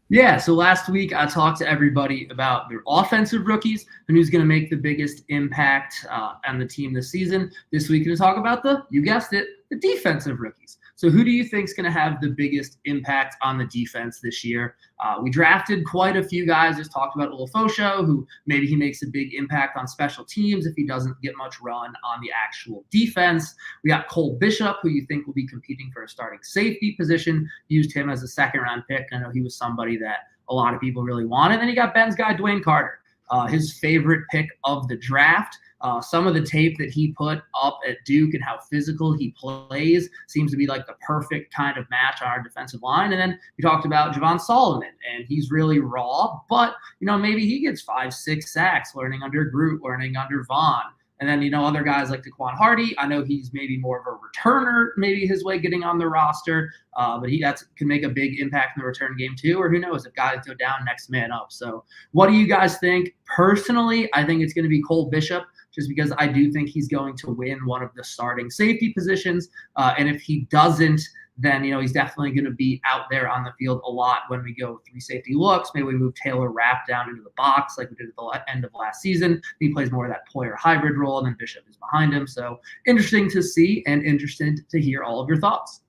Yeah, so last week I talked to everybody about their offensive rookies and who's going to make the biggest impact on the team this season. This week, we're going to talk about you guessed it, the defensive rookies. So who do you think is going to have the biggest impact on the defense this year? We drafted quite a few guys. Just talked about Olafosho, who maybe he makes a big impact on special teams if he doesn't get much run on the actual defense. We got Cole Bishop, who you think will be competing for a starting safety position. Used him as a second-round pick. I know he was somebody that a lot of people really wanted. And then you got Ben's guy, Dwayne Carter, his favorite pick of the draft. Some of the tape that he put up at Duke and how physical he plays seems to be like the perfect kind of match on our defensive line. And then we talked about Javon Solomon, and he's really raw, but, maybe he gets 5-6 sacks learning under Groot, learning under Vaughn. And then, other guys like Daquan Hardy, I know he's maybe more of a returner, maybe his way getting on the roster, but he can make a big impact in the return game too, or who knows, if guys go down, next man up. So what do you guys think? Personally, I think it's going to be Cole Bishop, just because I do think he's going to win one of the starting safety positions. And if he doesn't, then, he's definitely going to be out there on the field a lot when we go 3 safety looks. Maybe we move Taylor Rapp down into the box like we did at the end of last season. He plays more of that Poyer hybrid role, and then Bishop is behind him. So interesting to see, and interested to hear all of your thoughts.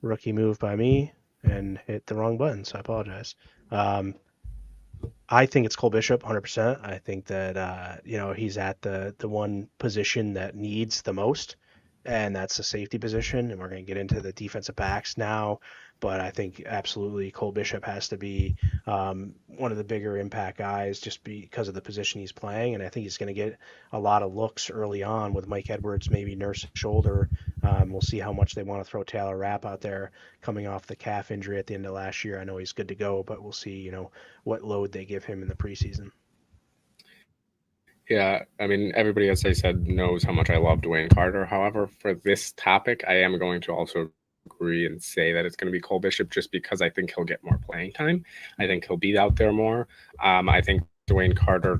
Rookie move by me, and hit the wrong button, so I apologize. I think it's Cole Bishop, 100%. I think that he's at the one position that needs the most, and that's the safety position. And we're going to get into the defensive backs now. but I think absolutely Cole Bishop has to be one of the bigger impact guys just because of the position he's playing. And I think he's going to get a lot of looks early on with Mike Edwards maybe nursing shoulder. We'll see how much they want to throw Taylor Rapp out there coming off the calf injury at the end of last year. I know he's good to go, but we'll see, what load they give him in the preseason. Yeah, I mean, everybody, as I said, knows how much I love Dwayne Carter. However, for this topic, I am going to also agree and say that it's going to be Cole Bishop just because I think he'll get more playing time. I think he'll be out there more. I think Dwayne Carter,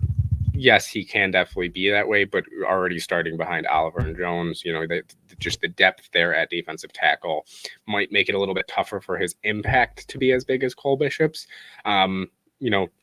yes, he can definitely be that way, but already starting behind Oliver and Jones, just the depth there at defensive tackle might make it a little bit tougher for his impact to be as big as Cole Bishop's.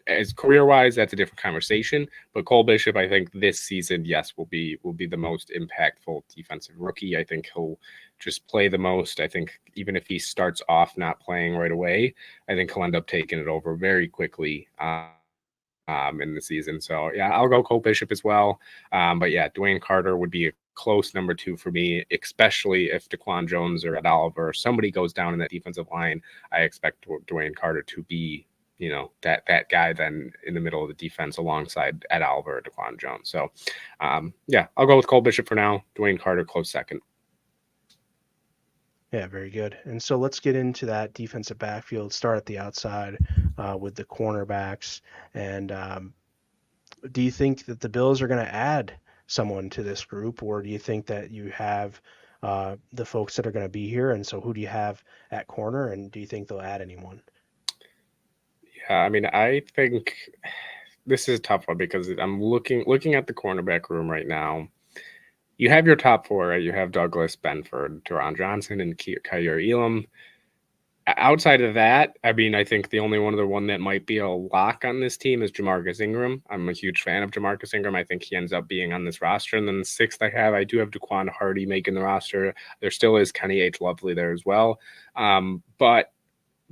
As career-wise, that's a different conversation. But Cole Bishop, I think this season, yes, will be the most impactful defensive rookie. I think he'll just play the most. I think even if he starts off not playing right away, I think he'll end up taking it over very quickly in the season. So, yeah, I'll go Cole Bishop as well. But, yeah, Dwayne Carter would be a close number 2 for me, especially if Daquan Jones or Ed Oliver, somebody goes down in that defensive line. I expect Dwayne Carter to be that guy then in the middle of the defense alongside Ed Oliver or Daquan Jones. So, I'll go with Cole Bishop for now. Dwayne Carter, close second. Yeah, very good. And so let's get into that defensive backfield, start at the outside with the cornerbacks. And do you think that the Bills are going to add someone to this group, or do you think that you have the folks that are going to be here? And so who do you have at corner, and do you think they'll add anyone? I mean, I think this is a tough one because I'm looking at the cornerback room right now. You have your top 4, right? You have Douglas, Benford, Teron Johnson, and Kaiir Elam. Outside of that, I mean, I think the only one that might be a lock on this team is Jamarcus Ingram. I'm a huge fan of Jamarcus Ingram. I think he ends up being on this roster. And then the 6th I do have Daquan Hardy making the roster. There still is Kenny H. Lovely there as well. But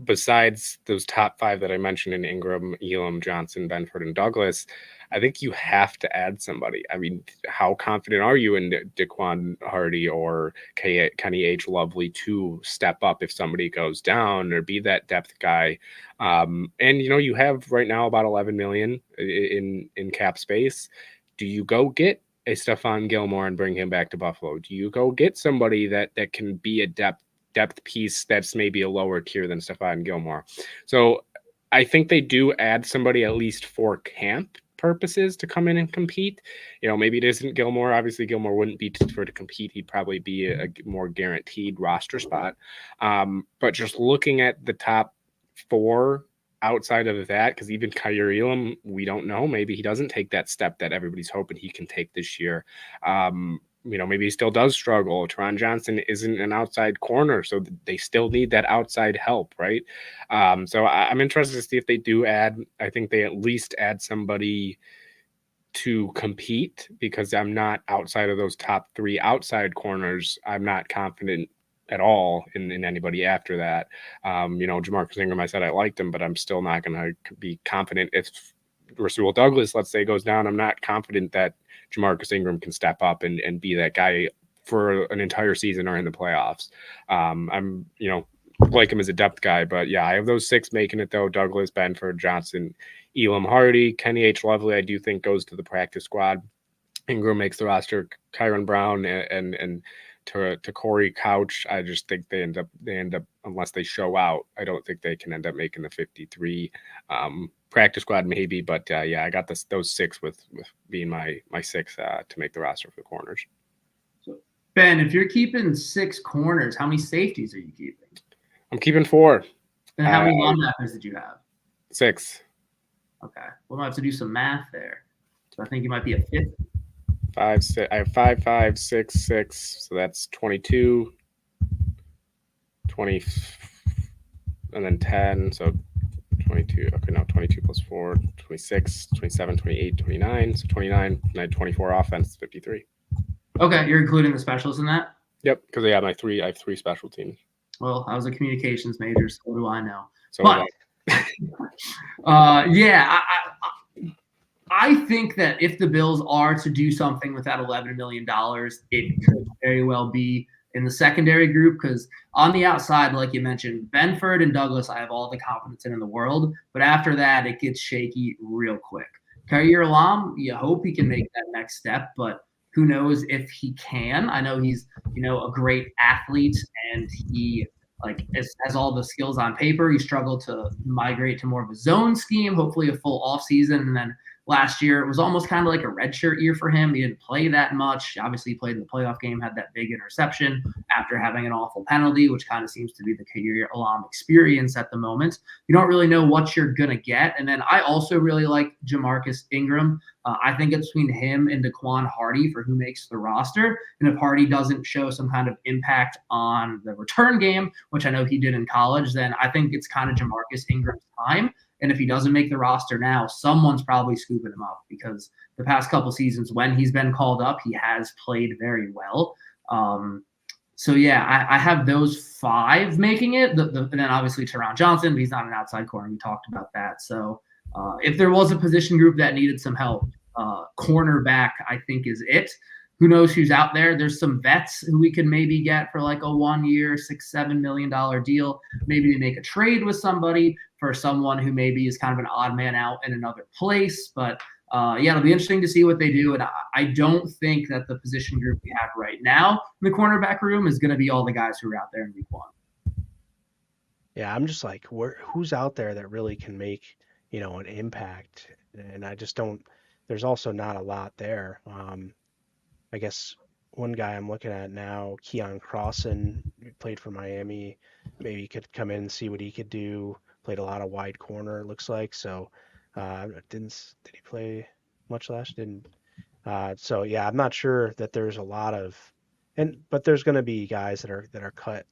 besides those top 5 that I mentioned in Ingram, Elam, Johnson, Benford, and Douglas, I think you have to add somebody. I mean, how confident are you in Daquan Hardy or Kenny H. Lovely to step up if somebody goes down or be that depth guy? And, you have right now about $11 million in cap space. Do you go get a Stephon Gilmore and bring him back to Buffalo? Do you go get somebody that can be a depth piece that's maybe a lower tier than Stephon Gilmore? So I think they do add somebody at least for camp purposes to come in and compete. Maybe it isn't Gilmore. Obviously, Gilmore wouldn't be to compete. He'd probably be a more guaranteed roster spot. But just looking at the top 4 outside of that, because even Kaiir Elam, we don't know. Maybe he doesn't take that step that everybody's hoping he can take this year. Maybe he still does struggle. Teron Johnson isn't an outside corner, so they still need that outside help, right? So I'm interested to see if they do add. I think they at least add somebody to compete, because I'm not, outside of those top 3 outside corners, I'm not confident at all in anybody after that. Jamarcus Ingram, I said I liked him, but I'm still not going to be confident if Rasul Douglas, let's say, goes down. I'm not confident that Jamarcus Ingram can step up and be that guy for an entire season or in the playoffs. I'm, like him as a depth guy, but yeah, I have those 6 making it though: Douglas, Benford, Johnson, Elam, Hardy, Kenny H. Lovely, I do think goes to the practice squad. Ingram makes the roster. Kyron Brown and to Corey Couch, I just think they end up unless they show out, I don't think they can end up making the 53 practice squad maybe, but I got those 6 with being my 6 to make the roster for the corners. So Ben, if you're keeping 6 corners, how many safeties are you keeping? I'm keeping 4. And how many linebackers did you have? 6. Okay, we'll have to do some math there. So I think you might be a 5th. 5, 6. I have 5, 5, 6, 6. So that's 22, 20, and then 10. So 22. Okay, now 22 plus 4, 26, 27, 28, 29. So 29, and I had 24 offense, 53. Okay, you're including the specials in that? Yep, because I have 3 special teams. Well, I was a communications major, so what do I know? So but, I think that if the Bills are to do something with that $11 million, it could very well be in the secondary group, because on the outside, like you mentioned, Benford and Douglas, I have all the confidence in the world. But after that, it gets shaky real quick. Khair Alam, you hope he can make that next step, but who knows if he can. I know he's, a great athlete, and he has all the skills on paper. He struggled to migrate to more of a zone scheme, hopefully a full offseason. And then last year, it was almost kind of like a redshirt year for him. He didn't play that much. Obviously, he played in the playoff game, had that big interception after having an awful penalty, which kind of seems to be the Khair Alam experience at the moment. You don't really know what you're going to get. And then I also really like Jamarcus Ingram. I think it's between him and Daquan Hardy for who makes the roster. And if Hardy doesn't show some kind of impact on the return game, which I know he did in college, then I think it's kind of Jamarcus Ingram's time. And if he doesn't make the roster now, someone's probably scooping him up, because the past couple seasons when he's been called up, he has played very well. So, yeah, I have those 5 making it. And then obviously Teron Johnson, but he's not an outside corner. We talked about that. So if there was a position group that needed some help, cornerback, I think, is it. Who knows who's out there? There's some vets who we can maybe get for like a 1-year, $6-7 million deal. Maybe we make a trade with somebody for someone who maybe is kind of an odd man out in another place. But it'll be interesting to see what they do. And I don't think that the position group we have right now in the cornerback room is going to be all the guys who are out there in week 1. Yeah, I'm just like, who's out there that really can make, an impact? And I just don't. There's also not a lot there. I guess one guy I'm looking at now, Keon Crossan, played for Miami. Maybe he could come in and see what he could do. Played a lot of wide corner, it looks like. So did he play much last? Didn't. So yeah, I'm not sure that there's a lot of, but there's going to be guys that are cut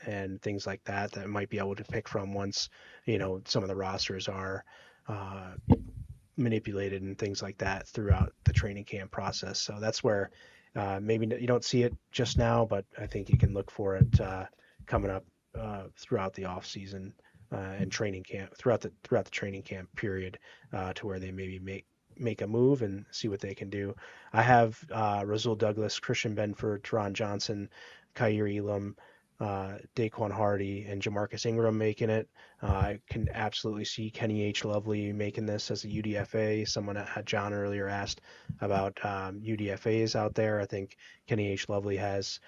and things like that might be able to pick from once some of the rosters are manipulated and things like that throughout the training camp process. So that's where maybe you don't see it just now, but I think you can look for it coming up throughout the off season and training camp, throughout the training camp period, to where they maybe make a move and see what they can do. I have Rasul Douglas, Christian Benford, Teron Johnson, Khair Elam, Daquan Hardy, and Jamarcus Ingram making it. I can absolutely see Kenny H. Lovely making this as a UDFA. Someone had John earlier asked about UDFAs out there. I think Kenny H. Lovely has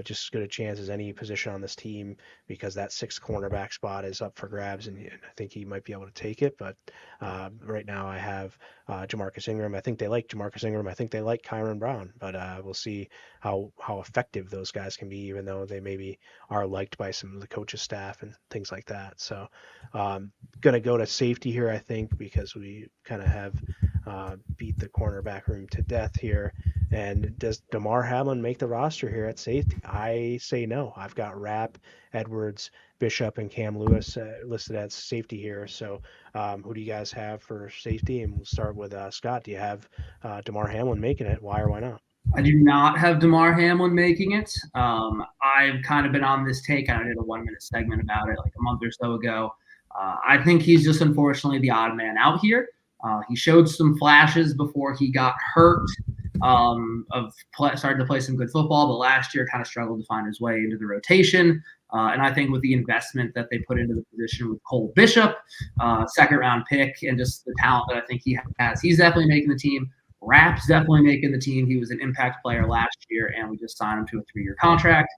just as good a chance as any position on this team, because that 6th cornerback spot is up for grabs, and I think he might be able to take it. But right now I have Jamarcus Ingram. I think they like Jamarcus Ingram. I think they like Kyron Brown, but we'll see how effective those guys can be, even though they maybe are liked by some of the coaches' staff and things like that. So going to go to safety here, I think, because we kind of have beat the cornerback room to death here. And does Damar Hamlin make the roster here at safety? I say no. I've got Rapp, Edwards, Bishop, and Cam Lewis listed as safety here. So who do you guys have for safety? And we'll start with Scott. Do you have Damar Hamlin making it? Why or why not? I do not have Damar Hamlin making it. I've kind of been on this take. I did a 1-minute segment about it like a month or so ago. I think he's just unfortunately the odd man out here. He showed some flashes before he got hurt. Started to play some good football, but last year kind of struggled to find his way into the rotation. And I think with the investment that they put into the position with Cole Bishop, 2nd-round pick, and just the talent that I think he has, he's definitely making the team. Rapp's definitely making the team. He was an impact player last year, and we just signed him to a 3-year contract.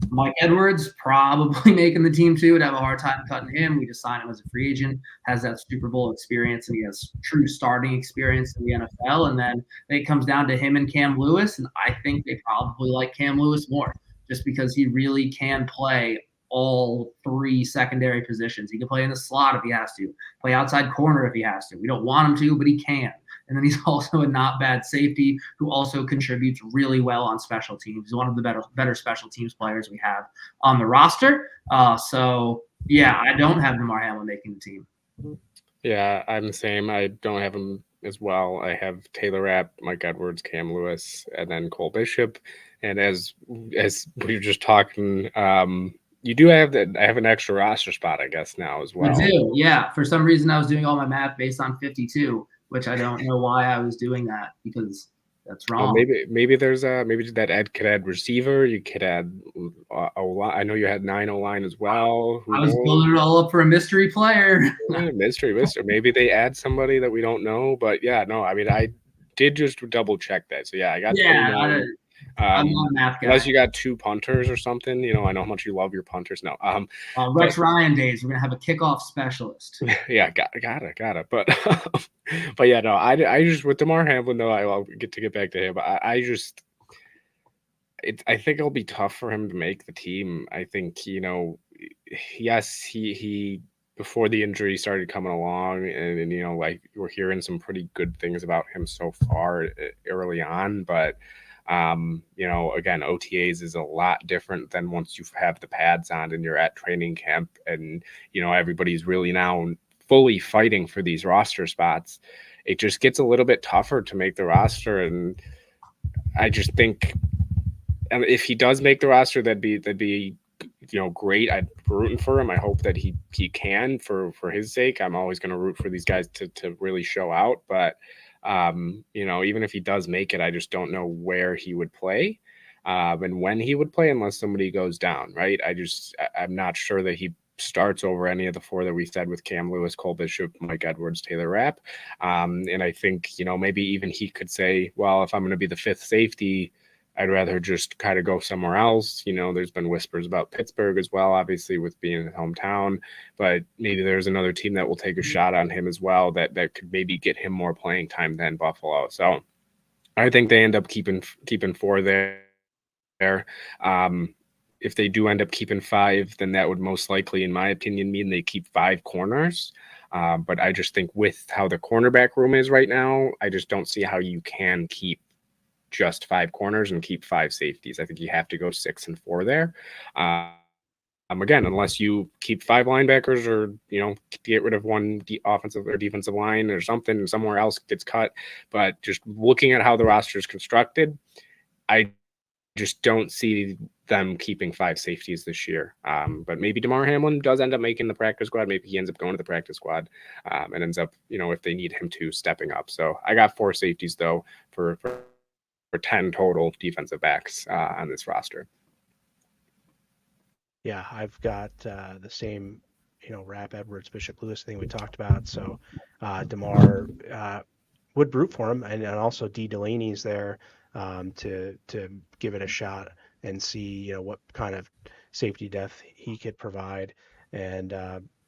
Mike Edwards probably making the team too. Would have a hard time cutting him. We just signed him as a free agent. Has that Super Bowl experience, and he has true starting experience in the NFL. And then it comes down to him and Cam Lewis, and I think they probably like Cam Lewis more, just because he really can play all 3 secondary positions. He can play in the slot if he has to, play outside corner if he has to. We don't want him to, but he can. And then he's also a not bad safety who also contributes really well on special teams. He's one of the better special teams players we have on the roster. So, yeah, I don't have Damar Hamlin making the team. Yeah, I'm the same. I don't have him as well. I have Taylor Rapp, Mike Edwards, Cam Lewis, and then Cole Bishop. And as we were just talking, you do have that. I have an extra roster spot, I guess, now as well. I do, yeah. For some reason, I was doing all my math based on 52. Which I don't know why I was doing that, because that's Well, wrong. maybe there's maybe that could add receiver. You could add O-line. I know you had 9 O-line as well. I was building it all up for a mystery player. Mystery. Maybe they add somebody that we don't know. But yeah, no, I mean, I did just double check that. So yeah, I got 29. I'm not a math guy. Unless you got 2 punters or something, I know how much you love your punters. No, Rex Ryan days. We're gonna have a kickoff specialist. Yeah, got it. But yeah, no, I just with DeMar Hamlin though, I'll get back to him. I think it'll be tough for him to make the team. I think yes, he before the injury started coming along, and like we're hearing some pretty good things about him so far early on, but. Again, OTAs is a lot different than once you have the pads on and you're at training camp and, everybody's really now fully fighting for these roster spots. It just gets a little bit tougher to make the roster. And I just think if he does make the roster, that'd be great. I'm rooting for him. I hope that he can for his sake. I'm always going to root for these guys to really show out, but even if he does make it, I just don't know where he would play and when he would play unless somebody goes down, right? I'm not sure that he starts over any of the 4 that we said with Cam Lewis, Cole Bishop, Mike Edwards, Taylor Rapp. And I think, maybe even he could say, well, if I'm going to be the 5th safety, I'd rather just kind of go somewhere else. There's been whispers about Pittsburgh as well, obviously with being his hometown, but maybe there's another team that will take a shot on him as well that could maybe get him more playing time than Buffalo. So I think they end up keeping 4 there. If they do end up keeping 5, then that would most likely, in my opinion, mean they keep 5 corners. But I just think with how the cornerback room is right now, I just don't see how you can keep just 5 corners and keep 5 safeties. I think you have to go 6 and 4 there. Again, unless you keep 5 linebackers or, get rid of one offensive or defensive line or something and somewhere else gets cut. But just looking at how the roster is constructed, I just don't see them keeping 5 safeties this year. But maybe DeMar Hamlin does end up making the practice squad. Maybe he ends up going to the practice squad and ends up, if they need him to, stepping up. So I got 4 safeties, though, for 10 total defensive backs on this roster. Yeah, I've got the same, Rapp, Edwards, Bishop, Lewis thing we talked about. So DeMar would root for him, and also D. Delaney's there to give it a shot and see, what kind of safety depth he could provide. And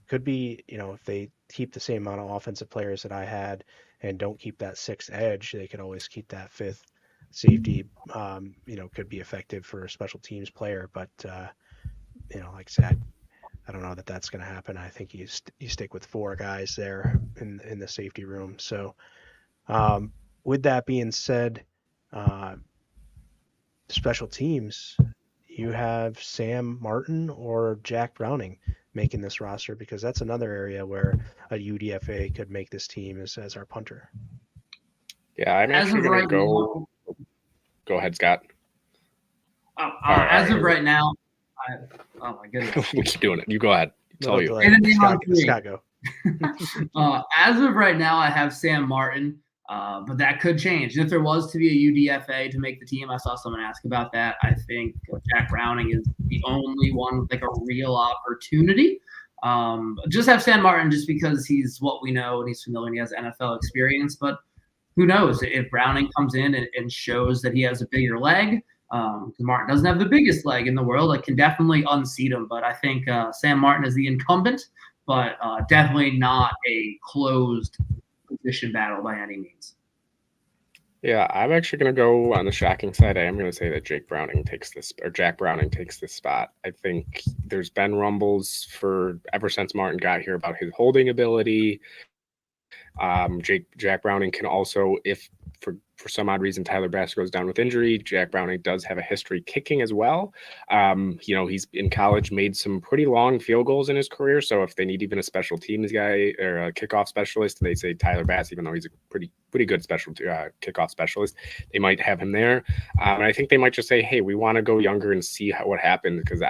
could be, if they keep the same amount of offensive players that I had and don't keep that 6th edge, they could always keep that 5th safety, could be effective for a special teams player. But, like I said, I don't know that that's going to happen. I think you stick with 4 guys there in the safety room. So with that being said, special teams, you have Sam Martin or Jack Browning making this roster, because that's another area where a UDFA could make this team as our punter. Yeah, I'm actually going to go. Go ahead, Scott. As of right now, oh my goodness. We keep doing it. You go ahead. Tell you. Scott, go. As of right now, I have Sam Martin, but that could change. If there was to be a UDFA to make the team, I saw someone ask about that. I think Jack Browning is the only one with a real opportunity. Just have Sam Martin just because he's what we know and he's familiar and he has NFL experience. But who knows if Browning comes in and shows that he has a bigger leg. Martin doesn't have the biggest leg in the world. I can definitely unseat him, but I think Sam Martin is the incumbent, but definitely not a closed position battle by any means. Yeah, I'm actually going to go on the shocking side. I am going to say that Jack Browning takes this spot. I think there's been rumbles ever since Martin got here about his holding ability. Jack Browning can also, if for some odd reason Tyler Bass goes down with injury, Jack Browning does have a history kicking as well. He's in college made some pretty long field goals in his career. So if they need even a special teams guy or a kickoff specialist, they say Tyler Bass, even though he's a pretty good kickoff specialist, they might have him there. And I think they might just say, hey, we want to go younger and see what happens, because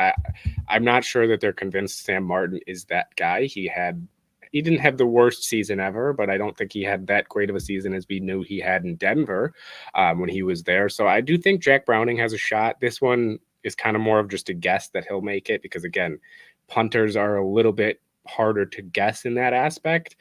I'm not sure that they're convinced Sam Martin is that guy. He had he didn't have the worst season ever, but I don't think he had that great of a season as we knew he had in Denver when he was there. So I do think Jack Browning has a shot. This one is kind of more of just a guess that he'll make it because, again, punters are a little bit harder to guess in that aspect.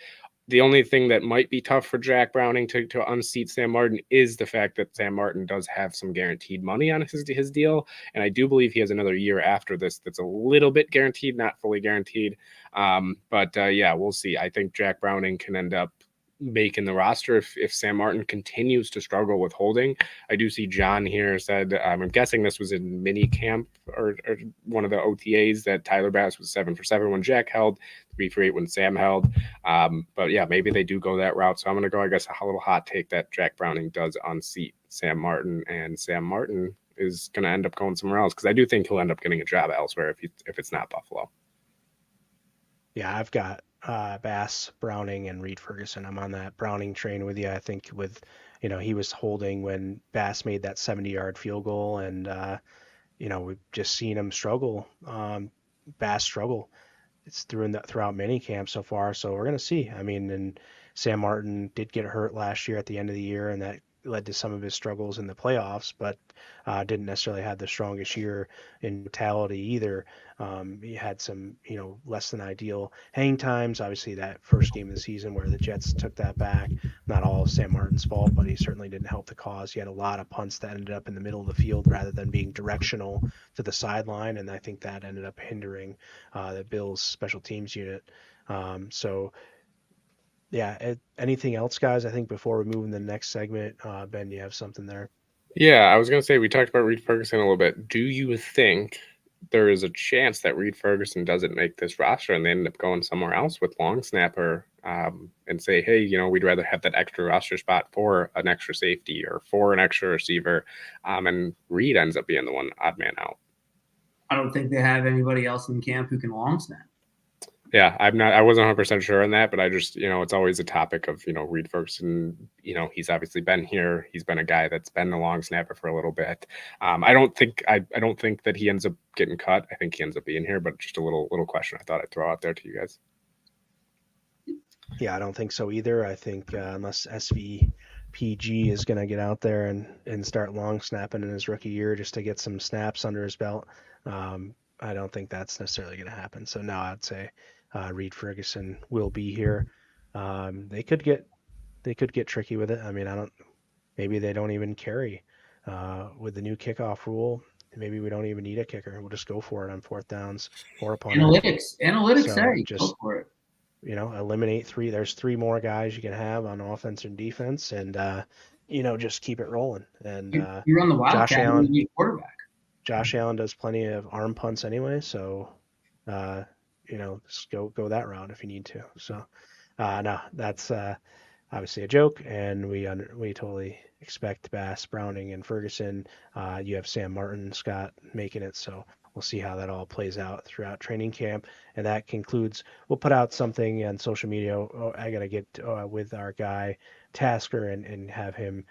The only thing that might be tough for Jack Browning to unseat Sam Martin is the fact that Sam Martin does have some guaranteed money on his deal. And I do believe he has another year after this that's a little bit guaranteed, not fully guaranteed. But we'll see. I think Jack Browning can end up making the roster if Sam Martin continues to struggle with holding. I do see John here said, I'm guessing this was in mini camp or one of the OTAs that Tyler Bass was 7 for 7 when Jack held, 3 for 8 when Sam held. But yeah, maybe they do go that route. So I'm going to go, I guess, a little hot take that Jack Browning does unseat Sam Martin, and Sam Martin is going to end up going somewhere else because I do think he'll end up getting a job elsewhere if it's not Buffalo. Yeah, I've got Bass, Browning, and Reed Ferguson. I'm on that Browning train with you. I think he was holding when Bass made that 70-yard field goal, and we've just seen him struggle. Bass struggle. It's throughout mini camp so far. So we're gonna see. I mean, and Sam Martin did get hurt last year at the end of the year, and that led to some of his struggles in the playoffs, but didn't necessarily have the strongest year in totality either. He had some, less than ideal hang times. Obviously, that first game of the season where the Jets took that back, not all of Sam Martin's fault, but he certainly didn't help the cause. He had a lot of punts that ended up in the middle of the field rather than being directional to the sideline, and I think that ended up hindering the Bills' special teams unit. Yeah, anything else, guys? I think before we move in the next segment, Ben, you have something there? Yeah, I was going to say, we talked about Reed Ferguson a little bit. Do you think there is a chance that Reed Ferguson doesn't make this roster and they end up going somewhere else with long snapper and say, hey, we'd rather have that extra roster spot for an extra safety or for an extra receiver, and Reed ends up being the one odd man out? I don't think they have anybody else in camp who can long snap. Yeah, I wasn't 100% sure on that, but I just, it's always a topic of, Reed Ferguson, he's obviously been here. He's been a guy that's been the long snapper for a little bit. I don't think that he ends up getting cut. I think he ends up being here, but just a little question I thought I'd throw out there to you guys. Yeah, I don't think so either. I think unless SVPG is going to get out there and start long snapping in his rookie year just to get some snaps under his belt, I don't think that's necessarily going to happen. So no, I'd say Reed Ferguson will be here. They could get tricky with it. I mean, maybe they don't even carry with the new kickoff rule. Maybe we don't even need a kicker. We'll just go for it on fourth downs or a punter. Analytics say just go for it. Eliminate 3. There's 3 more guys you can have on offense and defense, and just keep it rolling. And you run the Wildcat, Josh Allen, you quarterback. Josh Allen does plenty of arm punts anyway, so just go that route if you need to. So no, that's obviously a joke, and we totally expect Bass, Browning, and Ferguson. You have Sam Martin, Scott making it, so we'll see how that all plays out throughout training camp. And that concludes. We'll put out something on social media. I gotta get with our guy Tasker and have him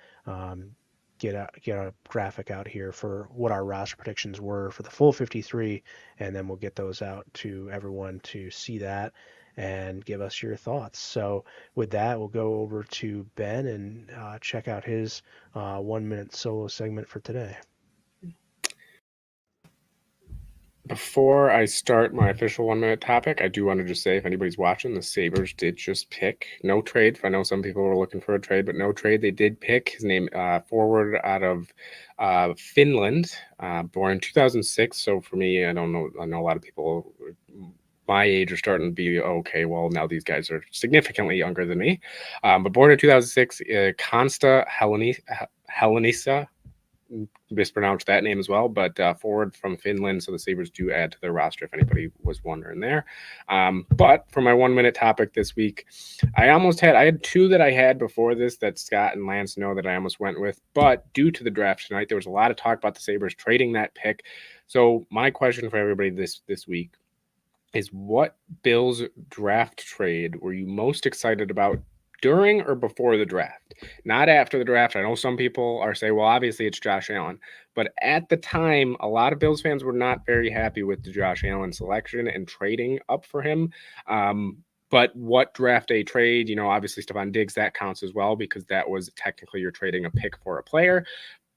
get a graphic out here for what our roster predictions were for the full 53, and then we'll get those out to everyone to see that and give us your thoughts. So with that, we'll go over to Ben and check out his 1-minute solo segment for today. Before I start my official 1-minute topic, I do want to just say, if anybody's watching, the Sabres did just pick no trade. I know some people were looking for a trade, but no trade. They did pick his name, forward out of Finland, born in 2006. So for me, I know a lot of people my age are starting to be, okay, well, now these guys are significantly younger than me. But born in 2006, Konsta Helenisa, mispronounced that name as well, but forward from Finland. So the Sabres do add to their roster if anybody was wondering there. But for my 1-minute topic this week, I had 2 that I had before this that Scott and Lance know that I almost went with, but due to the draft tonight, there was a lot of talk about the Sabres trading that pick. So my question for everybody this week is, what Bills draft trade were you most excited about during or before the draft? Not after the draft. I know some people are saying, well, obviously it's Josh Allen. But at the time, a lot of Bills fans were not very happy with the Josh Allen selection and trading up for him. But what draft day trade, obviously Stephon Diggs, that counts as well because that was technically you're trading a pick for a player.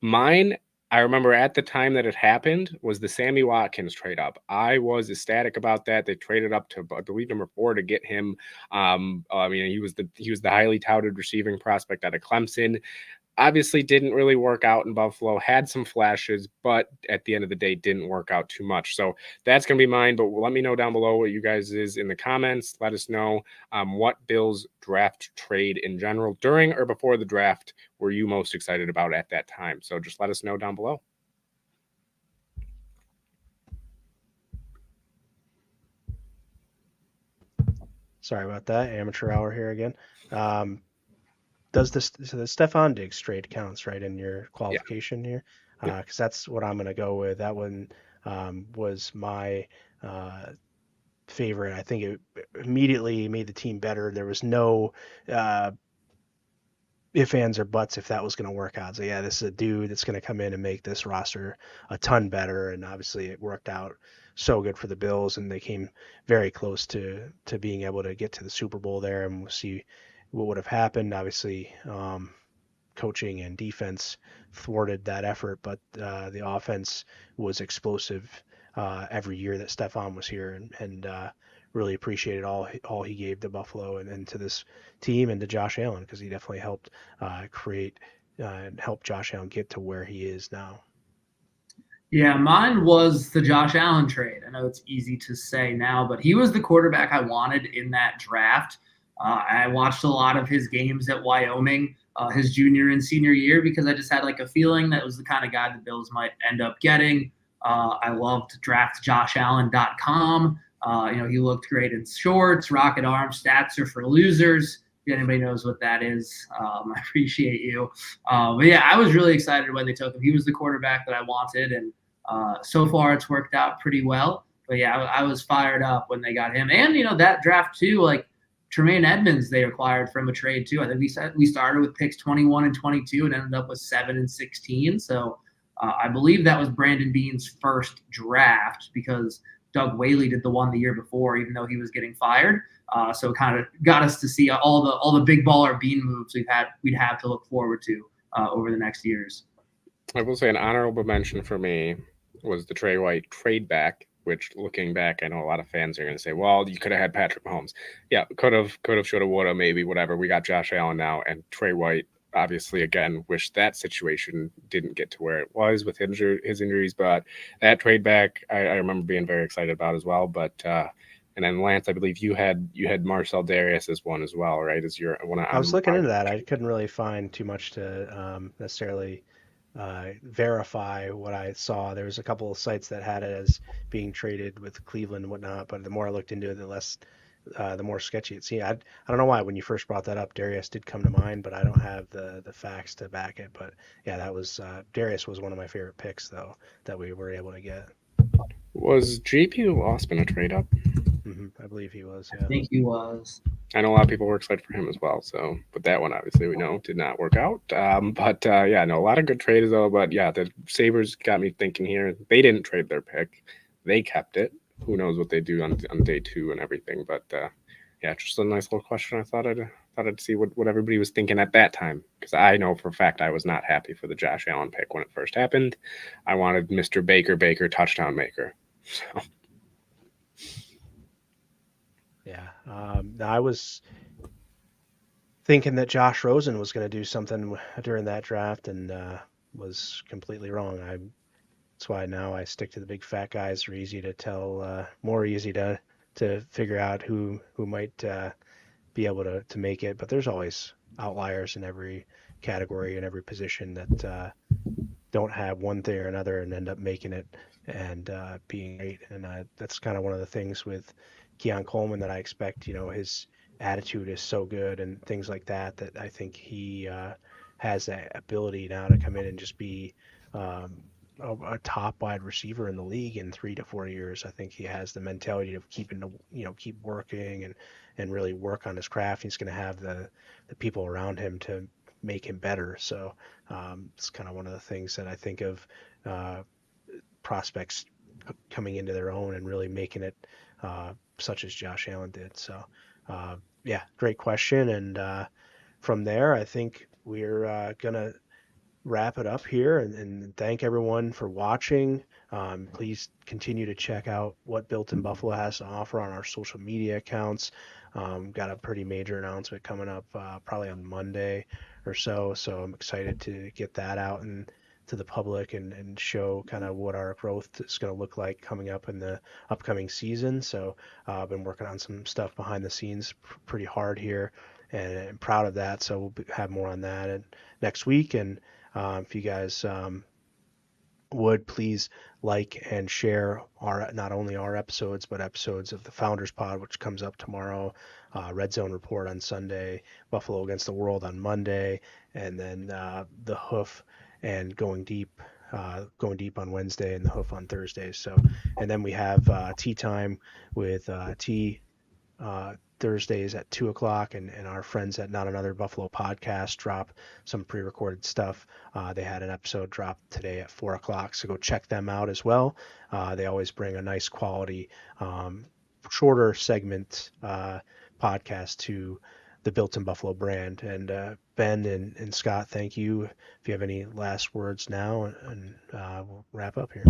Mine, I remember at the time that it happened, was the Sammy Watkins trade up. I was ecstatic about that. They traded up to, I believe, number 4 to get him. He was the highly touted receiving prospect out of Clemson. Obviously didn't really work out in Buffalo, had some flashes, but at the end of the day didn't work out too much. So that's going to be mine, but let me know down below what you guys is in the comments. Let us know what Bills draft trade in general during or before the draft were you most excited about at that time. So just let us know down below. Sorry about that. Amateur hour here again. Does the Stephon Diggs trade counts right in your qualification here? Because that's what I'm going to go with. That one was my favorite. I think it immediately made the team better. There was no ifs, ands, or buts if that was going to work out. So yeah, this is a dude that's going to come in and make this roster a ton better. And obviously it worked out so good for the Bills, and they came very close to being able to get to the Super Bowl there. And we'll see what would have happened. Obviously, coaching and defense thwarted that effort, but the offense was explosive every year that Stephon was here, and really appreciated all he gave to Buffalo and to this team and to Josh Allen, because he definitely helped create and help Josh Allen get to where he is now. Yeah, mine was the Josh Allen trade. I know it's easy to say now, but he was the quarterback I wanted in that draft. I watched a lot of his games at Wyoming his junior and senior year because I just had like a feeling that was the kind of guy the Bills might end up getting. I loved draftjoshallen.com. He looked great in shorts, rocket arm, stats are for losers. If anybody knows what that is, I appreciate you. But yeah, I was really excited when they took him. He was the quarterback that I wanted, and so far it's worked out pretty well. But yeah, I was fired up when they got him. And, that draft too, like Tremaine Edmonds, they acquired from a trade too. I think we started with picks 21 and 22 and ended up with 7 and 16. So I believe that was Brandon Beane's first draft because Doug Whaley did the one the year before, even though he was getting fired. So it kind of got us to see all the big baller Beane moves we'd have to look forward to over the next years. I will say an honorable mention for me was the Trey White trade back, which looking back, I know a lot of fans are going to say, well, you could have had Patrick Mahomes. Yeah, could have, should have, would have, maybe, whatever. We got Josh Allen now, and Trey White, obviously, again, wish that situation didn't get to where it was with his injuries, but that trade back, I remember being very excited about as well. But and then Lance, I believe you had Marcel Darius as one as well, right? As your one. I was looking into that. I couldn't really find too much to necessarily verify what I saw. There was a couple of sites that had it as being traded with Cleveland and whatnot, but the more I looked into it, the more sketchy it seemed. I don't know why when you first brought that up, Darius did come to mind, but I don't have the facts to back it. But yeah, that was Darius was one of my favorite picks though that we were able to get. Was JP Wasp in a trade up? I believe he was. Yeah. I think he was. I know a lot of people were excited for him as well. So, but that one obviously we know did not work out. Yeah, no, a lot of good trades though. But yeah, the Sabres got me thinking here. They didn't trade their pick; they kept it. Who knows what they do on day 2 and everything? But yeah, just a nice little question. I thought I'd see what everybody was thinking at that time, because I know for a fact I was not happy for the Josh Allen pick when it first happened. I wanted Mr. Baker touchdown maker. So. Yeah, I was thinking that Josh Rosen was going to do something during that draft, and was completely wrong. That's why now I stick to the big fat guys. They're easy to tell, more easy to figure out who might be able to make it. But there's always outliers in every category and every position that don't have one thing or another and end up making it and being great. And that's kind of one of the things with Keon Coleman that I expect. His attitude is so good and things like that I think he has that ability now to come in and just be a top wide receiver in the league in 3 to 4 years. I think he has the mentality of keep working and really work on his craft. He's going to have the people around him to make him better. So it's kind of one of the things that I think of prospects coming into their own and really making it, such as Josh Allen did. So yeah, great question. And from there, I think we're going to wrap it up here and thank everyone for watching. Please continue to check out what Built in Buffalo has to offer on our social media accounts. Got a pretty major announcement coming up probably on Monday or so. So I'm excited to get that out and to the public and show kind of what our growth is going to look like coming up in the upcoming season. So I've been working on some stuff behind the scenes pretty hard here and proud of that. So we'll have more on that and next week. And if you guys would please like and share not only our episodes but episodes of the Founders Pod, which comes up tomorrow, Red Zone Report on Sunday, Buffalo Against the World on Monday, and then the Hoof and Going Deep on Wednesday and the Hoof on Thursdays. So, and then we have Tea Time with Tea Thursdays at 2 o'clock, and our friends at Not Another Buffalo podcast drop some pre-recorded stuff. They had an episode drop today at 4 o'clock, so go check them out as well. They always bring a nice quality, shorter segment podcast to the Built in Buffalo brand. And Ben and Scott, thank you. If you have any last words now, and we'll wrap up here.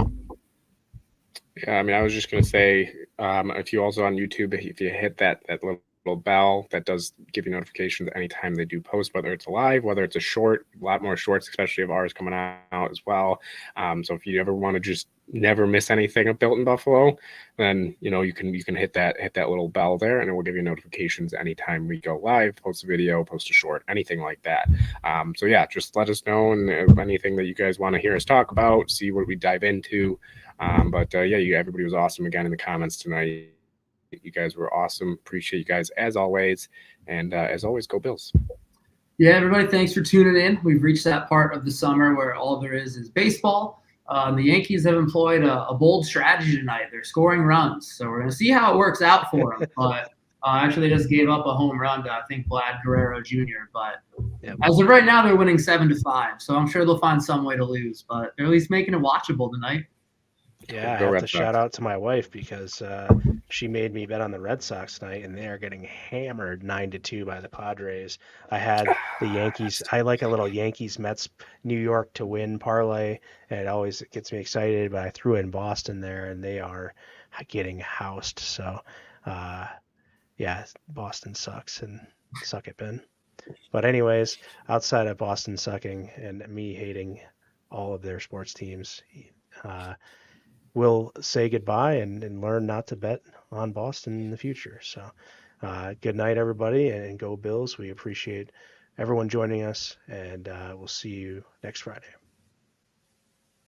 Yeah, I mean, I was just going to say, if you also on YouTube, if you hit that little bell, that does give you notifications anytime they do post, whether it's a live, whether it's a short, a lot more shorts, especially of ours coming out as well. So if you ever want to just never miss anything of Built in Buffalo, then you can hit that little bell there, and it will give you notifications anytime we go live, post a video, post a short, anything like that. So yeah, just let us know, and anything that you guys want to hear us talk about, see what we dive into. But yeah, everybody was awesome again in the comments tonight. You guys were awesome. Appreciate you guys as always. And as always, go Bills. Yeah, everybody, thanks for tuning in. We've reached that part of the summer where all there is baseball. The Yankees have employed a bold strategy tonight. They're scoring runs. So we're going to see how it works out for them. But actually, they just gave up a home run to, I think, Vlad Guerrero Jr. But as of right now, they're winning 7-5. So I'm sure they'll find some way to lose. But they're at least making it watchable tonight. Yeah, I have to shout out to my wife because she made me bet on the Red Sox tonight, and they are getting hammered 9-2 by the Padres. I had the Yankees. I like a little Yankees Mets New York to win parlay, and it always gets me excited. But I threw in Boston there, and they are getting housed. So, yeah, Boston sucks, and suck it, Ben. But anyways, outside of Boston sucking and me hating all of their sports teams, we'll say goodbye and learn not to bet on Boston in the future. So good night, everybody, and go Bills. We appreciate everyone joining us, and we'll see you next Friday.